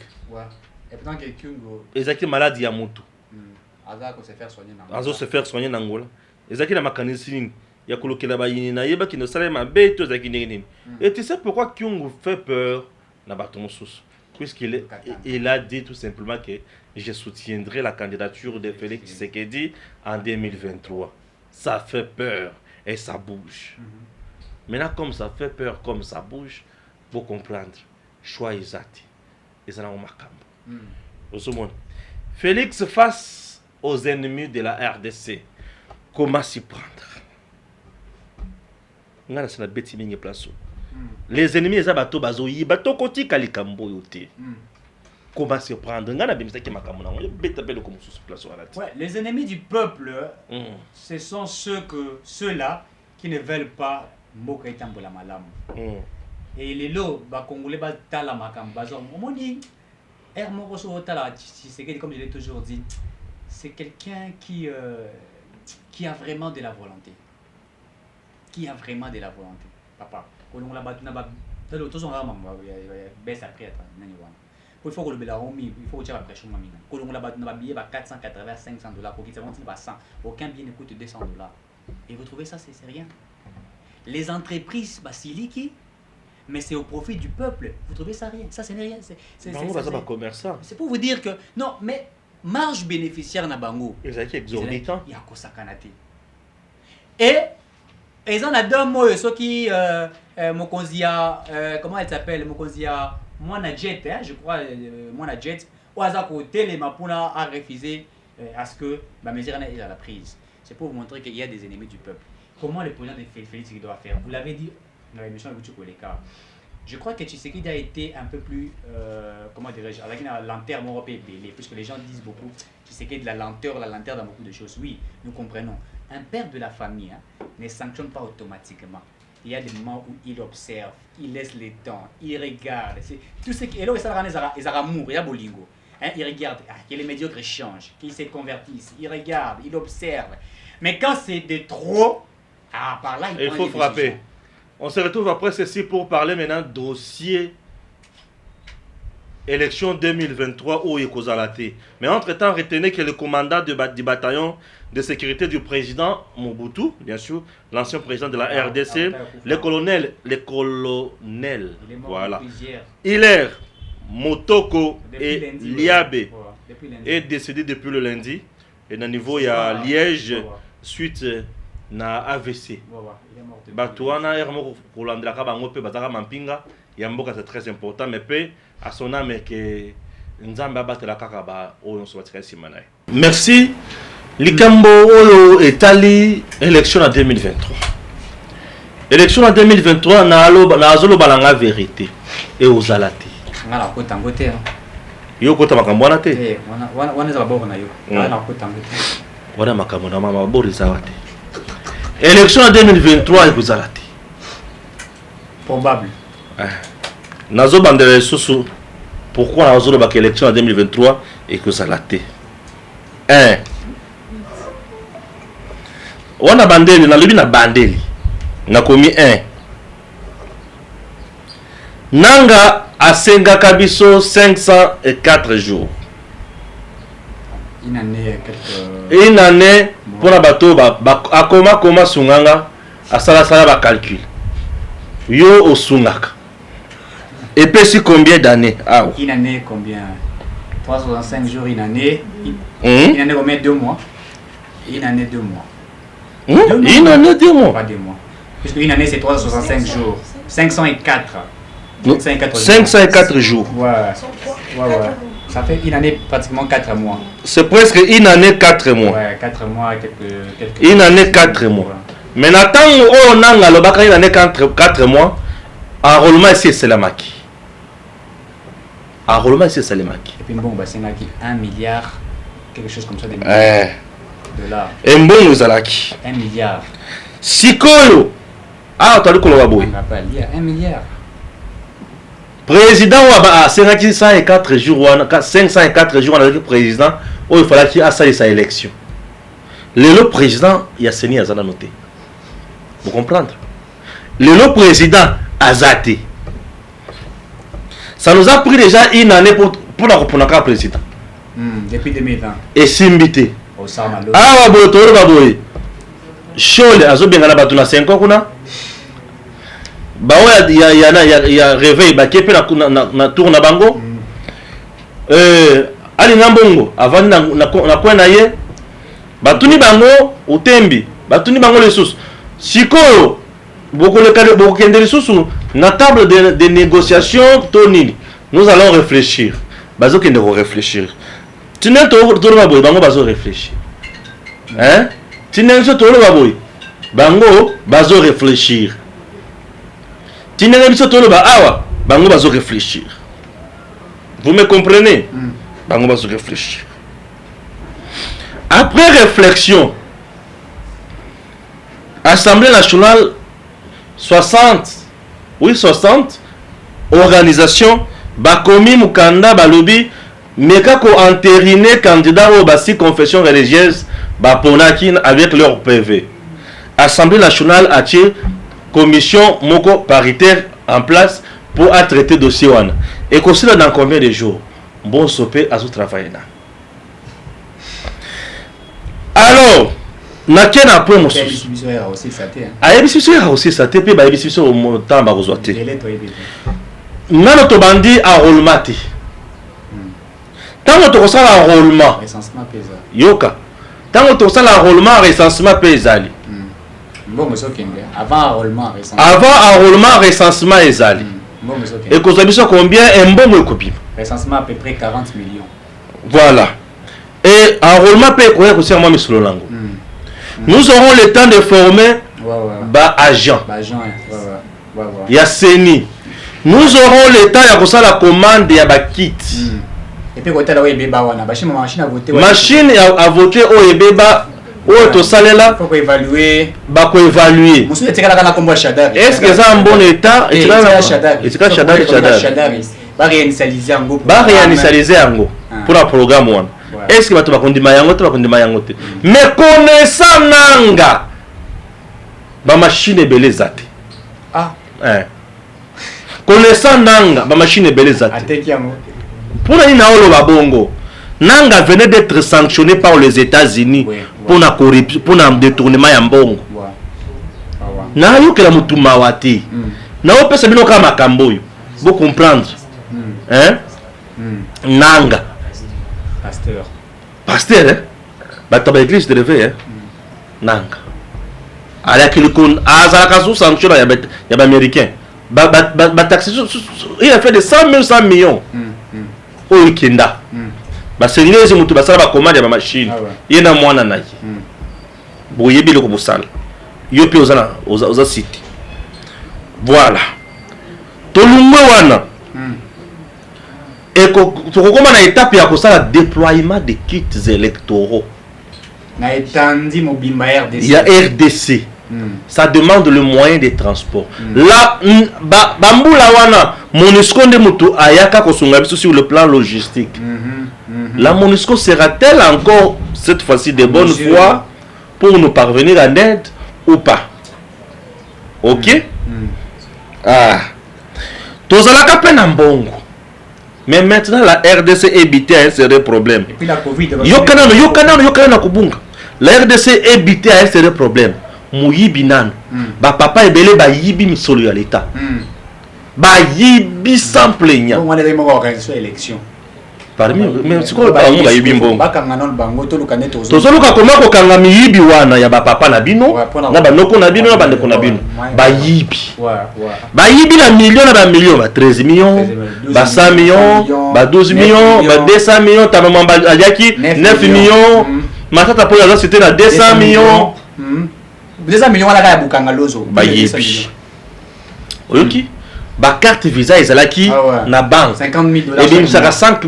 et pendant que Kyungu ezaki malade ya mutu azo se faire soigner en Angola ezaki na makanisi ya kolokela bayini na yeba kino salema beto ezaki nini et tu sais pourquoi Kyungu fait peur na bato mosusu puisqu'il a dit tout simplement que je soutiendrai la candidature de Félix Tshisekedi en 2023. Ça fait peur et ça bouge. Maintenant comme ça fait peur, comme ça bouge, pour comprendre choix exact et ça n'a pas Félix face aux ennemis de la RDC, comment s'y prendre? Les ennemis les bateaux bazoyi bateau koti kalikambo yote. Comment s'y prendre? Ouais, les ennemis du peuple, ce sont ceux-là qui ne veulent pas Mboka Itambola Malam. Et les lots, Congolais Batala Makam Bazon, on dit, Hermoroso Otala, comme je l'ai toujours dit, c'est quelqu'un qui a vraiment de la volonté. Qui a vraiment de la volonté. Papa, quand on l'a battu, Il faut que le bélarome, il faut que tu aies la pression. Quand on a un billet à 480, 500 dollars, pour qu'il se vende à 100, aucun billet ne coûte 200 dollars. Et vous trouvez ça, c'est rien. Les entreprises, siliki, mais c'est au profit du peuple. Vous trouvez ça rien? Ça, c'est rien. C'est pour vous dire que, non, mais marge bénéficiaire na bango. Ils ont exorbitant. Il y a quoi ça kanate. Et ils ont deux mots, ceux qui, comment elle s'appelle, Mokonzia, Mwana Jet, je crois, Mwana Jet, au hasard côté, les Mapuna a refusé à ce que la mesure est à la prise. C'est pour vous montrer qu'il y a des ennemis du peuple. Comment le président de Félix doit faire? Vous l'avez dit dans l'émission avec Tchoukoleka. Je crois que Tshisekedi a été un peu plus, comment dirais-je, avec la lenteur européenne, puisque les gens disent beaucoup, Tshisekedi de la lenteur dans beaucoup de choses. Oui, nous comprenons. Un père de la famille ne sanctionne pas automatiquement. Il y a des moments où il observe, il laisse les temps, il regarde. Tout ce qui est là, ils ont amour, il y a bolingo. Il regarde que les médiocres changent, qu'ils se convertissent, il regarde, il observe. Mais quand c'est de trop, par là, il faut frapper. Décisions. On se retrouve après ceci pour parler maintenant dossier élection 2023 au Ekozalate. Mais entre-temps, retenez que le commandant du bataillon de sécurité du président Mobutu, bien sûr, l'ancien président de la RDC, le colonel, voilà, Hilaire Motoko et Liabe est décédé depuis le lundi. Et dans le niveau, il y a Liège, suite na AVC. Batouana Hermo Rolandra Bangope Batara Mampinga, Yamboka c'est très important, mais peu à son âme que Nzamba batela Kakaba au Somatika Simanai. Merci. Likambo Olo Etali, élection en 2023. Élection en 2023, na azolo balanga vérité et aux alati. Ngala ko tangote. Yo ko tamakambo na te. Wana za babo na yo. Ngala ko tangote. Wana makambo na mama bori zawate. Élection en 2023 et vous alati. Probable. Nazo bandele susu. Pourquoi azolo bak élection en 2023 et que ça laté? 1. Wana bandeli na lobi na bandeli. Na komi 1. Nanga asenga kabiso 504 jours. Une année pour la bateau akoma sunganga asala ba calcul. Yo osungaka. Et puis si combien d'années? Une année combien? 365 jours une année. Une année combien? 2 mois. Une année 2 mois. Une année 2 mois. Pas 2 mois. Puisque une année c'est 365 jours. 504. 504 jours. Ouais. Ça fait une année pratiquement 4 mois. C'est presque une année 4 mois. Ouais, 4 mois, quelques... Une année 4 mois. Ouais. Mais Nathan, on a une année 4 mois. Enrôlement ici, c'est la maquille. Enrôlement ici, c'est la maquille. Et puis bon, c'est 1 milliard, quelque chose comme ça. De dollars. Et bon, nous allons 1 milliard. Sikolo. Tu as dit qu'on va boire. Il y a 1 milliard. Président a 504 jours, 504 jours avec le président, où il fallait qu'il ait sa élection. Le président, il y a Séni Azana noté. Vous comprenez? Le président a zaté. Ça nous a pris déjà une année pour la président. Depuis 2020. Et Simbité. Ah, ouais, Chole, Azo Bengana Batuna 5 ans. Il y a réveil, na tour na bango. Ali Nambongo, avant na coin na ye. Batuni bango, utembi. Batuni bango les sous. Siko, beaucoup de sous na table de négociation, Tony. Nous allons réfléchir. Bazo qui ne vont réfléchir. Tu n'es pas tourné bango, bango bazo réfléchir. Hein? Tu n'es pas tourné bango, bazo réfléchir. Bango va se réfléchir. Vous me comprenez? Bango va se réfléchir. Après réflexion, Assemblée nationale 60, organisation, Bakomi Mukanda Balobi, Mekako entériné candidat au Bassi confession religieuse, Baponakin avec leur PV. Assemblée nationale a tiré commission moko paritaire en place pour traiter dossier one. Et considère dans combien de jours? bon sopé à travailler. Alors, na kena point mosusu. Ayebisi biso aussi ça te pe ba yebisi biso au temps ba kozwa te. Nano to bandi enrôlement te. Tango to kosala enrôlement. Recensement pesa. Yoka. Tango to kosala enrôlement recensement pesali. Bon monsieur Kende. Avant enrôlement recensement. Avant enrôlement recensement ezali. Bon monsieur Kende. Et kozwa biso combien un bon ekopima. Recensement à peu près 40 millions. Voilà. Et enrôlement peut quoi aussi moi monsieur Lango. Nous aurons le temps de former ba agent. Il y a Seni. Nous aurons le temps de la commande ya ba kit. Et puis côté là ebeba wana ba machine à voter. Machine à voter au ebeba o to salela. Faut évaluer. Ba ko évaluer. Monsieur etikala kana kombo Shadari. Est-ce que ça en bon état? Etikala Shadari. Etikala Shadari. Ba réinitialiser ngo. Ba réinitialiser ngo pour un programme one. Est-ce que tu vas condamner yango te va condamner yango te? Mais connaissant nanga ba machine belé zate. Ah. Connaissant nanga ba machine belé zate. Ateki yango. Pour na olo ba bongo. Nanga venait d'être sanctionné par les États-Unis pour la corruption, pour le détournement ya mbongo. Na yo que la mutuma wati. Na o pesa bino kama makambo yo. Vous comprendre? Nanga pasteur hein bata ba église de lever hein nanga ala kilikon azala sous sanction ya ba américain ba taxi il a fait de 100 millions au weekenda ba serignez mutu ba sala ba commande ya ba machine yena mwana nayi boyebi le ko bosala yo pe oza city voilà tolungwe wana et comment on a étape à cause le déploiement des kits électoraux. Il y a RDC. Ça demande le moyen de transport. Là, Bamboula wana Monusco de Mutu ayaka kosunga sur le plan logistique. La Monusco sera-t-elle encore cette fois-ci de bonne foi pour nous parvenir en aide ou pas? Ok? Ah. Tozalaka penambongo. Mais maintenant la RDC évité un sérieux problème. Et puis la Covid. Yokana kubunga. La RDC évité un sérieux problème. Muyibi nan. Ba papa ebele ba yibi misolo ya l'état. Ba yibi sans plaignant. On a des moments organisation élection. Parmi mais c'est quoi ba nga yibi mbongo. Ba kanga non bango to lukane to. Tozoluka koma ko kanga miyibi wana ya ba papa na bino. Na ba noko na bino na ba ndeko na bino. Ba yibi. Ba yibi na million na ba million ba 13 millions. Ba 100 millions, ba 12 millions, ba 200 millions, ta maman aliaki 9 millions. Matata pour la c'était na 200 millions. 200 millions la ka bukanga lozo. Ba yibi. Oyoki ba carte visa ezalaki na banque 50 000 $. Et bien ça 50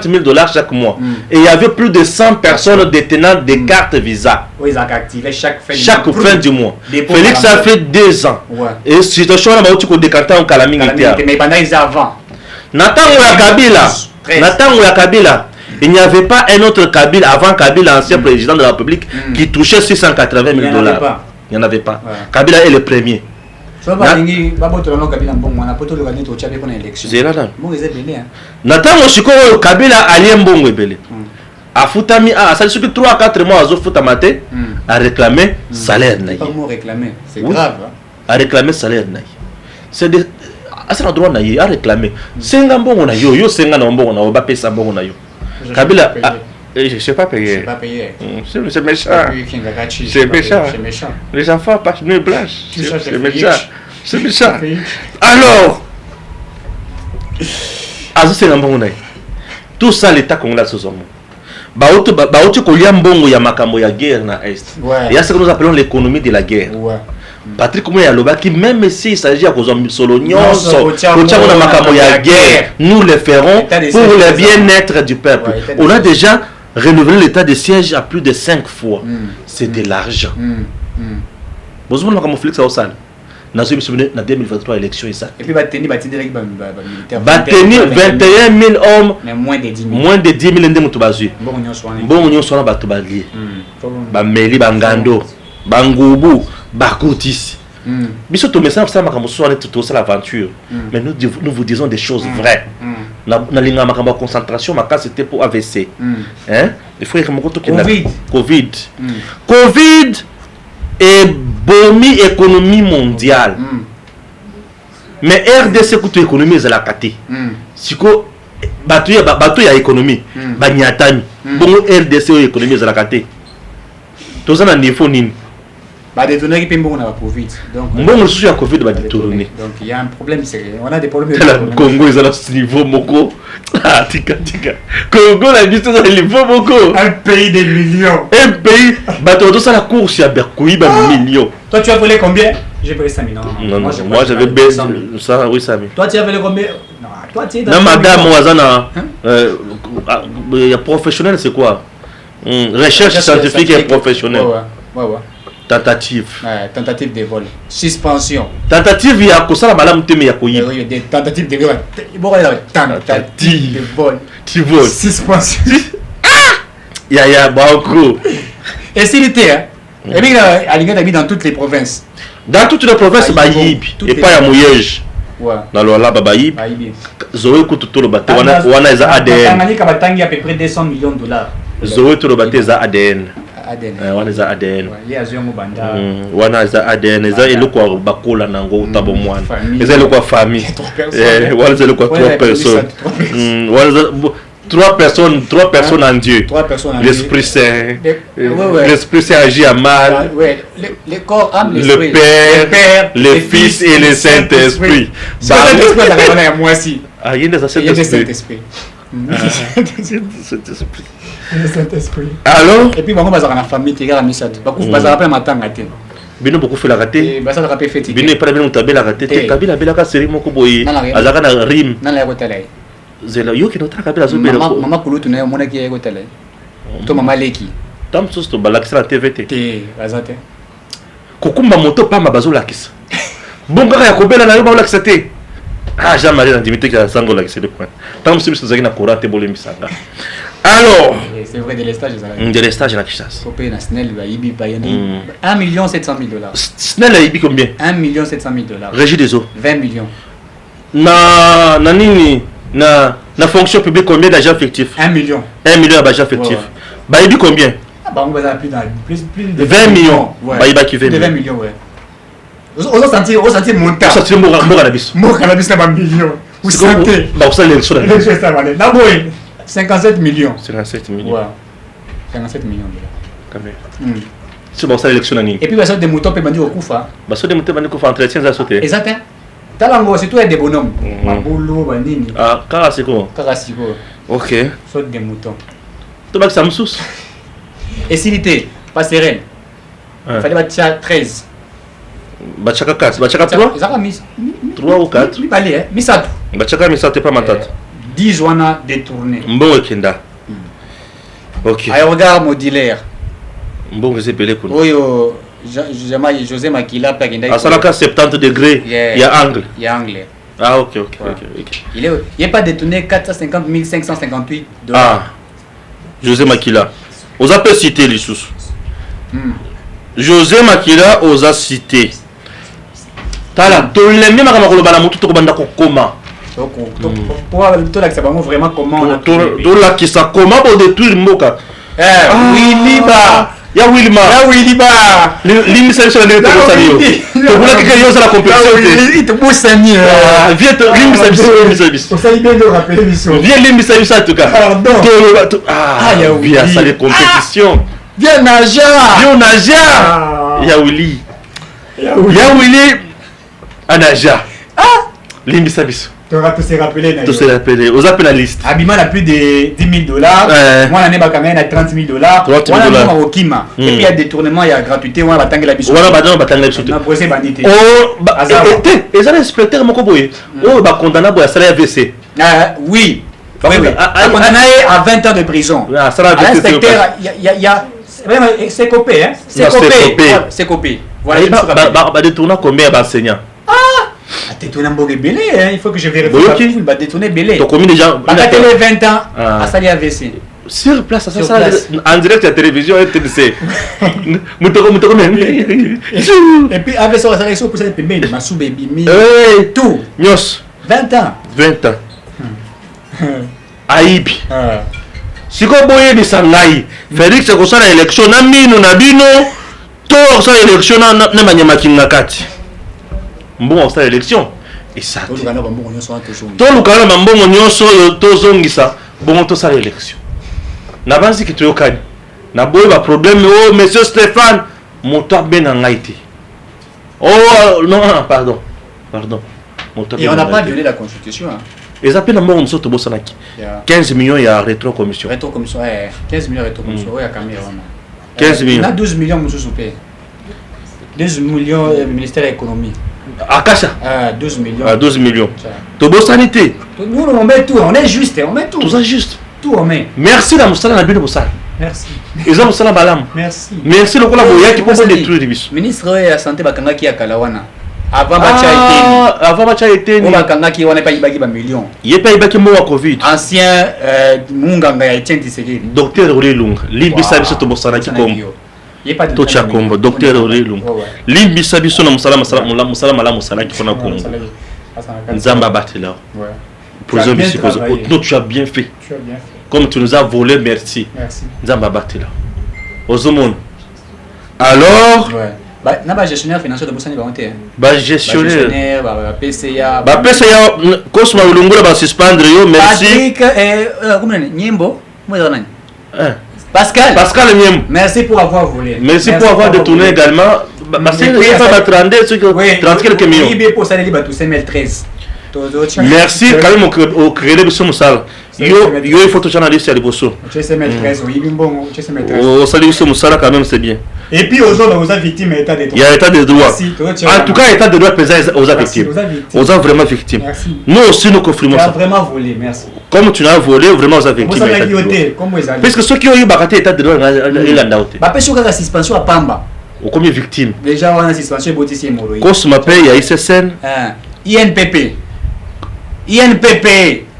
000 $ chaque mois. Et il y avait plus de 100 personnes détenant des cartes visa. Oui, ils ont activé chaque fin du mois. Félix ça fait 2 ans. Et situation là tu ko décanter en calamité. Mais pendant ils avant. Nathan ya Kabila. Il n'y avait pas un autre Kabila avant Kabila, ancien président de la République, qui touchait 680 000 $. Il n'y en avait pas. Kabila est le premier. Nathan Oshiko Kabila allié mbongo ebele. Afutami a ça depuis 3 à 4 mois azo futamate a réclamer salaire naï. C'est grave. A réclamer salaire naï. C'est des asana droit naï a réclamer. Senga mbongo na yo senga na mbongo na ba pesa mbongo na yo. Kabila je sais pas payer. C'est méchant. C'est méchant. Les enfants passent nuit blanche. C'est méchant. C'est méchant. Alors, tout ça l'État congolais sous homme. Baotu kolia mbongo ya makambo ya guerre na est. Il y a ce que nous appelons l'économie de la guerre. Patrick Mouya Lobaki, même s'il s'agit à cause de Solognon, nous le ferons pour le bien-être du peuple. On a déjà renouvelé l'état de siège à plus de 5 fois. C'est de l'argent. Vous avez vu Félix Aoussal dans 2023 élection et ça. Et puis Bateni 21 000 hommes, moins de 10 000. Moins de 10 000 ndemutubazui. Bon on soit batubalier. Ba meli bangando, bangubu, bakotisi. Biso to message ça makambo so tout ça l'aventure. Mais nous vous disons des choses vraies. na linga makamba concentration makasi c'était pour AVC. Hein? Il faut que mokoto ki Covid. Covid et bomi économie mondiale. Mais RDC kutu économie ezala kate. Siko batu ya économie ba nyatami. Bongo RDC économie ezala kate. Tozana niveau nini? Bah détourner qui peut la Covid. Donc bon je suis à Covid va détourner. Donc il y a un problème sérieux. On a des problèmes. Le Congo ils à ce niveau moko. Ah tika. Congo la vie c'est le niveau moko. Un pays des millions. Un pays bateau tout ça la course à Berkoui ba millions. Toi tu as volé combien? J'ai payé 5 000. Non, moi j'avais baissé ça oui ça. Toi tu as volé combien? Non, toi tu es dans. Non madame Wazana il y a professionnel c'est quoi? Recherche scientifique et professionnelle. Ouais. Tentative. Tentative de vol. Suspension. Tentative ya kosala malamu te me ya koyiba. Oui, des tentatives de vol. Bon là tentative de vol. Tu voles. Suspension. Ya beaucoup. Et s'il était hein. Et bien il dans toutes les provinces. Dans toutes les provinces ba yibi et pas ya moyege. Ouais. Dans le là ba yibi. Zoé kutu to le bateau wana eza ADN. Tanganyika batangi à peu près 200 millions de dollars. Zoé to le bateau eza ADN. Wana za ADN. Wana za ADN. Eza eloko bakola nango tabo mwana. Eza eloko famille. Wana za eloko 3 personnes. Wana 3 personnes en Dieu. L'Esprit Saint. L'Esprit Saint agit à mal. Le corps, âme, le Père, le Fils et le Saint-Esprit. Moi aussi. Ah, il y a des Saint-Esprit. Saint-Esprit. Alors? Et puis, on va dans la famille, tu regardes la mission. On va rappeler matin. Bino beaucoup fait la raté. Bah ça le rappel fait. Bino pas bien on tabé la raté. Kabila bela ka série moko boye. Azaka na rim. Na la hôtel. Zela yo ki notre kabila zo bela. Maman kulu tu na mona ki hôtel. To mama leki. Tam sos to balakisa na TVT. Te azate. Kokumba moto pa mabazo lakisa. Bonga ya kobela na yo ba lakisa te. Ah Jean-Marie na dimité ka sango lakisa de point. Tam sos zaki na korate bolemi sanga. Alors, c'est vrai de l'estage de l'estage na Kishas. Faut payer na Snell ba Ibi ba yani 1 700 000 $. Snell a Ibi combien? 1 700 000 $. Régie des eaux 20 millions. Na nini na fonction publique combien d'agents fictifs? 1 million. 1 million d'agents fictifs. Ba Ibi combien? Bah on va plus de 20 millions. Ba Ibi qui 20 millions ouais. On sentir monter. On sentir mon cannabis. Mon cannabis na ba million. Ou santé. Bah ça l'élection. L'élection ça va. Na boy. 57 millions. 57 millions. Ouais. 57 millions $. Quand même. C'est bon, ça l'élection et puis, ça des moutons peut venir au Koufa. Bah, ça des moutons peuvent venir au entretien à sauter. Exactement. Talango, c'est tout des bonhommes. Maboulou, Banini. Ah, Karasiko. Karasiko. Ok. Saute des moutons. Tu vas que ça me sous. Et s'il était pas sereine, il fallait battre 13. Bachaka 4. Bachaka 3 3 ou 4. Allez, hein. Misatu. Bachaka Misatu, pas ma tête. 10 joana détourné. Mbongo Kenda. Ok. Aérodar modulaire. Mbongo c'est pelé pour. Oui, José Makila Pagenda. À Salaka 70 degrés. Il y a angle. Il y a angle. Ah ok. Il n'est pas détourné 450 558 $. Ah. José Makila. Vous avez cité les sous. José Makila osa cité. Tala, to le même makolo bana mutu to banda ko koma. Pour là que ça va vraiment comment on a tout là qui ça comment pour détruire Moka. Williba. Ya Wilma. L'imi ça sur le téléphone. Tu voulais que quelqu'un ose la compétition. Il te pousse à nier. Viens l'imi service. On s'est bien de rappeler mission. Viens l'imi service en tout cas. Pardon. Ah, bien ça les compétitions. Viens nager. Ya Willy. Anaja. L'imi service. Tu auras tous se rappeler. Tous se rappeler. Aux appels la liste. Habillement a plus de 10 000 $. Moi, l'année bakamé a 30 000 $. Voilà, au Kima. Et puis il y a détournement, il y a gratuité. On va batangue la biche. Voilà, batangue la biche. On a posé bandité. Oh, et ça, l'inspecteur m'a comboyé. Oh, bah, condamné à salaire AVC. Oui. Condamné à 20 ans de prison. L'inspecteur, il y a. C'est copé, hein? C'est copé. Voilà, bah, détourner combien d'enseignants? Détourner un belé, il faut que je vérifie. Il va détourner belé. Donc, combien de gens? Il a télé 20 ans à salir AVC. Sur place, en direct à la télévision, TDC. Et puis, avec ça, ça pour ça, il m'a sous baby, tout. 20 ans. 20 ans. aibi siko boye ni sangai Félix ko sala élection na mino na bino to sala élection na manyama kinga kati mbongo sala élection et ça to lukana mbongo nyonso yo tozongisa bongo to sala élection na banzi ki toyokani na boye ba problème oh monsieur Stéphane moto benga ngaiti oh non pardon et on n'a pas violé la constitution hein. Et ça peut nous montrer surtout 15 millions il y a rétro-commission. Rétro-commission, 15 millions rétro-commission, il y a Cameroun. 15 millions. On a 12 millions, monsieur Soupé. 12 millions, ministère de l'économie. Akasha 12 millions. 12 millions. Tobo sanité. Nous, on met tout, on est juste, on met tout. Tout ça juste. Tout, on met. Merci la Moussala na bino Moussala. Merci. Ils ont Moussala Balam. Merci. Merci le collaborateur qui peut détruire les bis. Ministre de la Santé, Bakanga qui a Kalawana. Avant Bacha été on bakanga ki wana pa ibaki ba million yepa ibaki mo wa covid ancien munganga ya Etienne Tshisekedi docteur Olilunga limbisa biso to bosana ki kombo yepa to cha kombo docteur Olilunga limbisa biso na musala mala musala ki fona kombo nzamba batela posons biso tu as bien fait comme tu nous as volé merci nzamba batela ozomon alors na ba gestionnaire financier de Bosani ba honte ba gestionnaire ba PCA Cosma Ulungula ba suspendre yo merci Patrick comment Nyembo moi nani Pascal Nyembo merci pour avoir volé merci pour avoir détourné également parce que il va 30 quelques millions il pour ça les ba tout 2013 merci quand même au créer de son salle yo photojournaliste à Liboso tu sais 2013 oui bimbongo tu sais 2013 au salut son salle quand même c'est bien. Et puis aux autres, aux victimes état de droit. Il y a état de droit. En tout cas, état de droit pesant aux victimes. Aux vraiment victimes. Merci. Nous aussi nous confirmons ça. Tu as vraiment volé, merci. Comme tu as volé, vraiment aux victimes. Parce que ceux qui ont eu baraté état de droit, ils l'ont dauté. Bah, parce que la suspension à Pamba. Ou combien de victimes? Déjà, on a suspension Botissier Moro. Cosma Pay, il y a ICSN. INPP.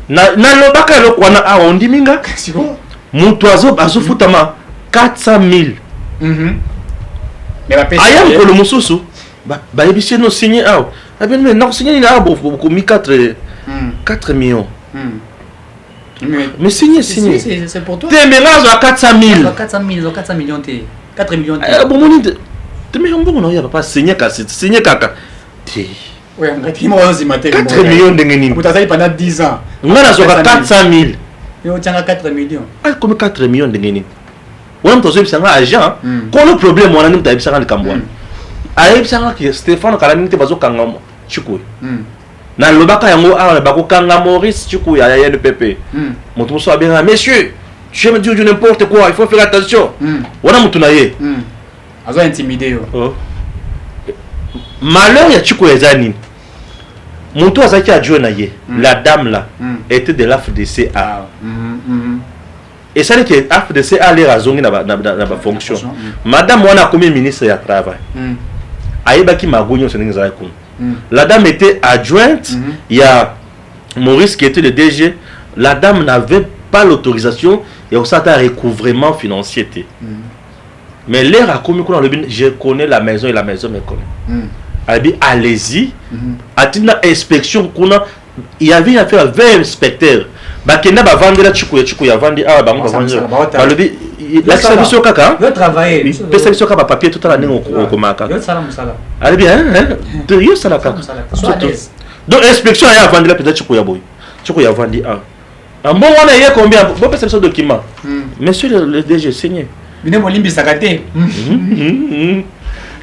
Na lobaka lo kwana a ondiminga. Mutuazo azofutama 400 000. Aya mkolo mususu ba ebisi no signé aw abene na signé na abo ko mi 4 millions mais signé c'est pour toi te mélange à 400 000 400 millions te 4 millions bon moni te me mbongo na ya papa signé kaka ti ouais ngati mo ozi maté 4 millions ndenge nini utazali pendant 10 ans ngana zoka 400 000 yo tanga 4 millions comme 4 millions ndenge nini on a besoin d'un agent. Quand le problème, on a besoin d'un cambouan. Aïe, c'est Stéphane Kalamite Bazo Kangam, Chukui. Dans le bac à Yango, le bac au Kangam Maurice, Chukui, à Yann Pépé. Mon tour soit bien, messieurs, je me dis n'importe quoi, il faut faire attention. On a moutonaye. Azo intimidé. Malheur, il y a Chukui et Zanin. Mon tour a été adjoint, la dame là, était de l'AFDCA. Et ça dit que l'AFDC a l'air à zoner dans la fonction. Madame, on a commis ministre de travail. Aïbaki Magounion, c'est la dame était adjointe. Il y a Maurice qui était le DG. La dame n'avait pas l'autorisation et on s'attend à un recouvrement financier. Mais l'air a commis, je connais la maison et la maison me connaît. Elle dit allez-y. À inspection, il y avait une affaire avec 20 inspecteurs. Bakenda ba vendre la chikuya vendre bango ba vendre ba lobi la service au kaka yo travailler pe service au kaka papier tout à l'année au komaka yo sala musala allez bien de yo sala kaka donc inspection ya vendre la peut-être chikuya boy chikuya vendre un bon on a combien bon pe service document monsieur le DG signé bine molimbi sakate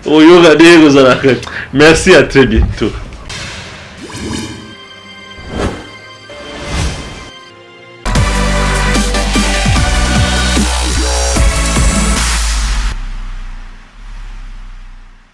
oh yo regardez vous allez merci à très bientôt.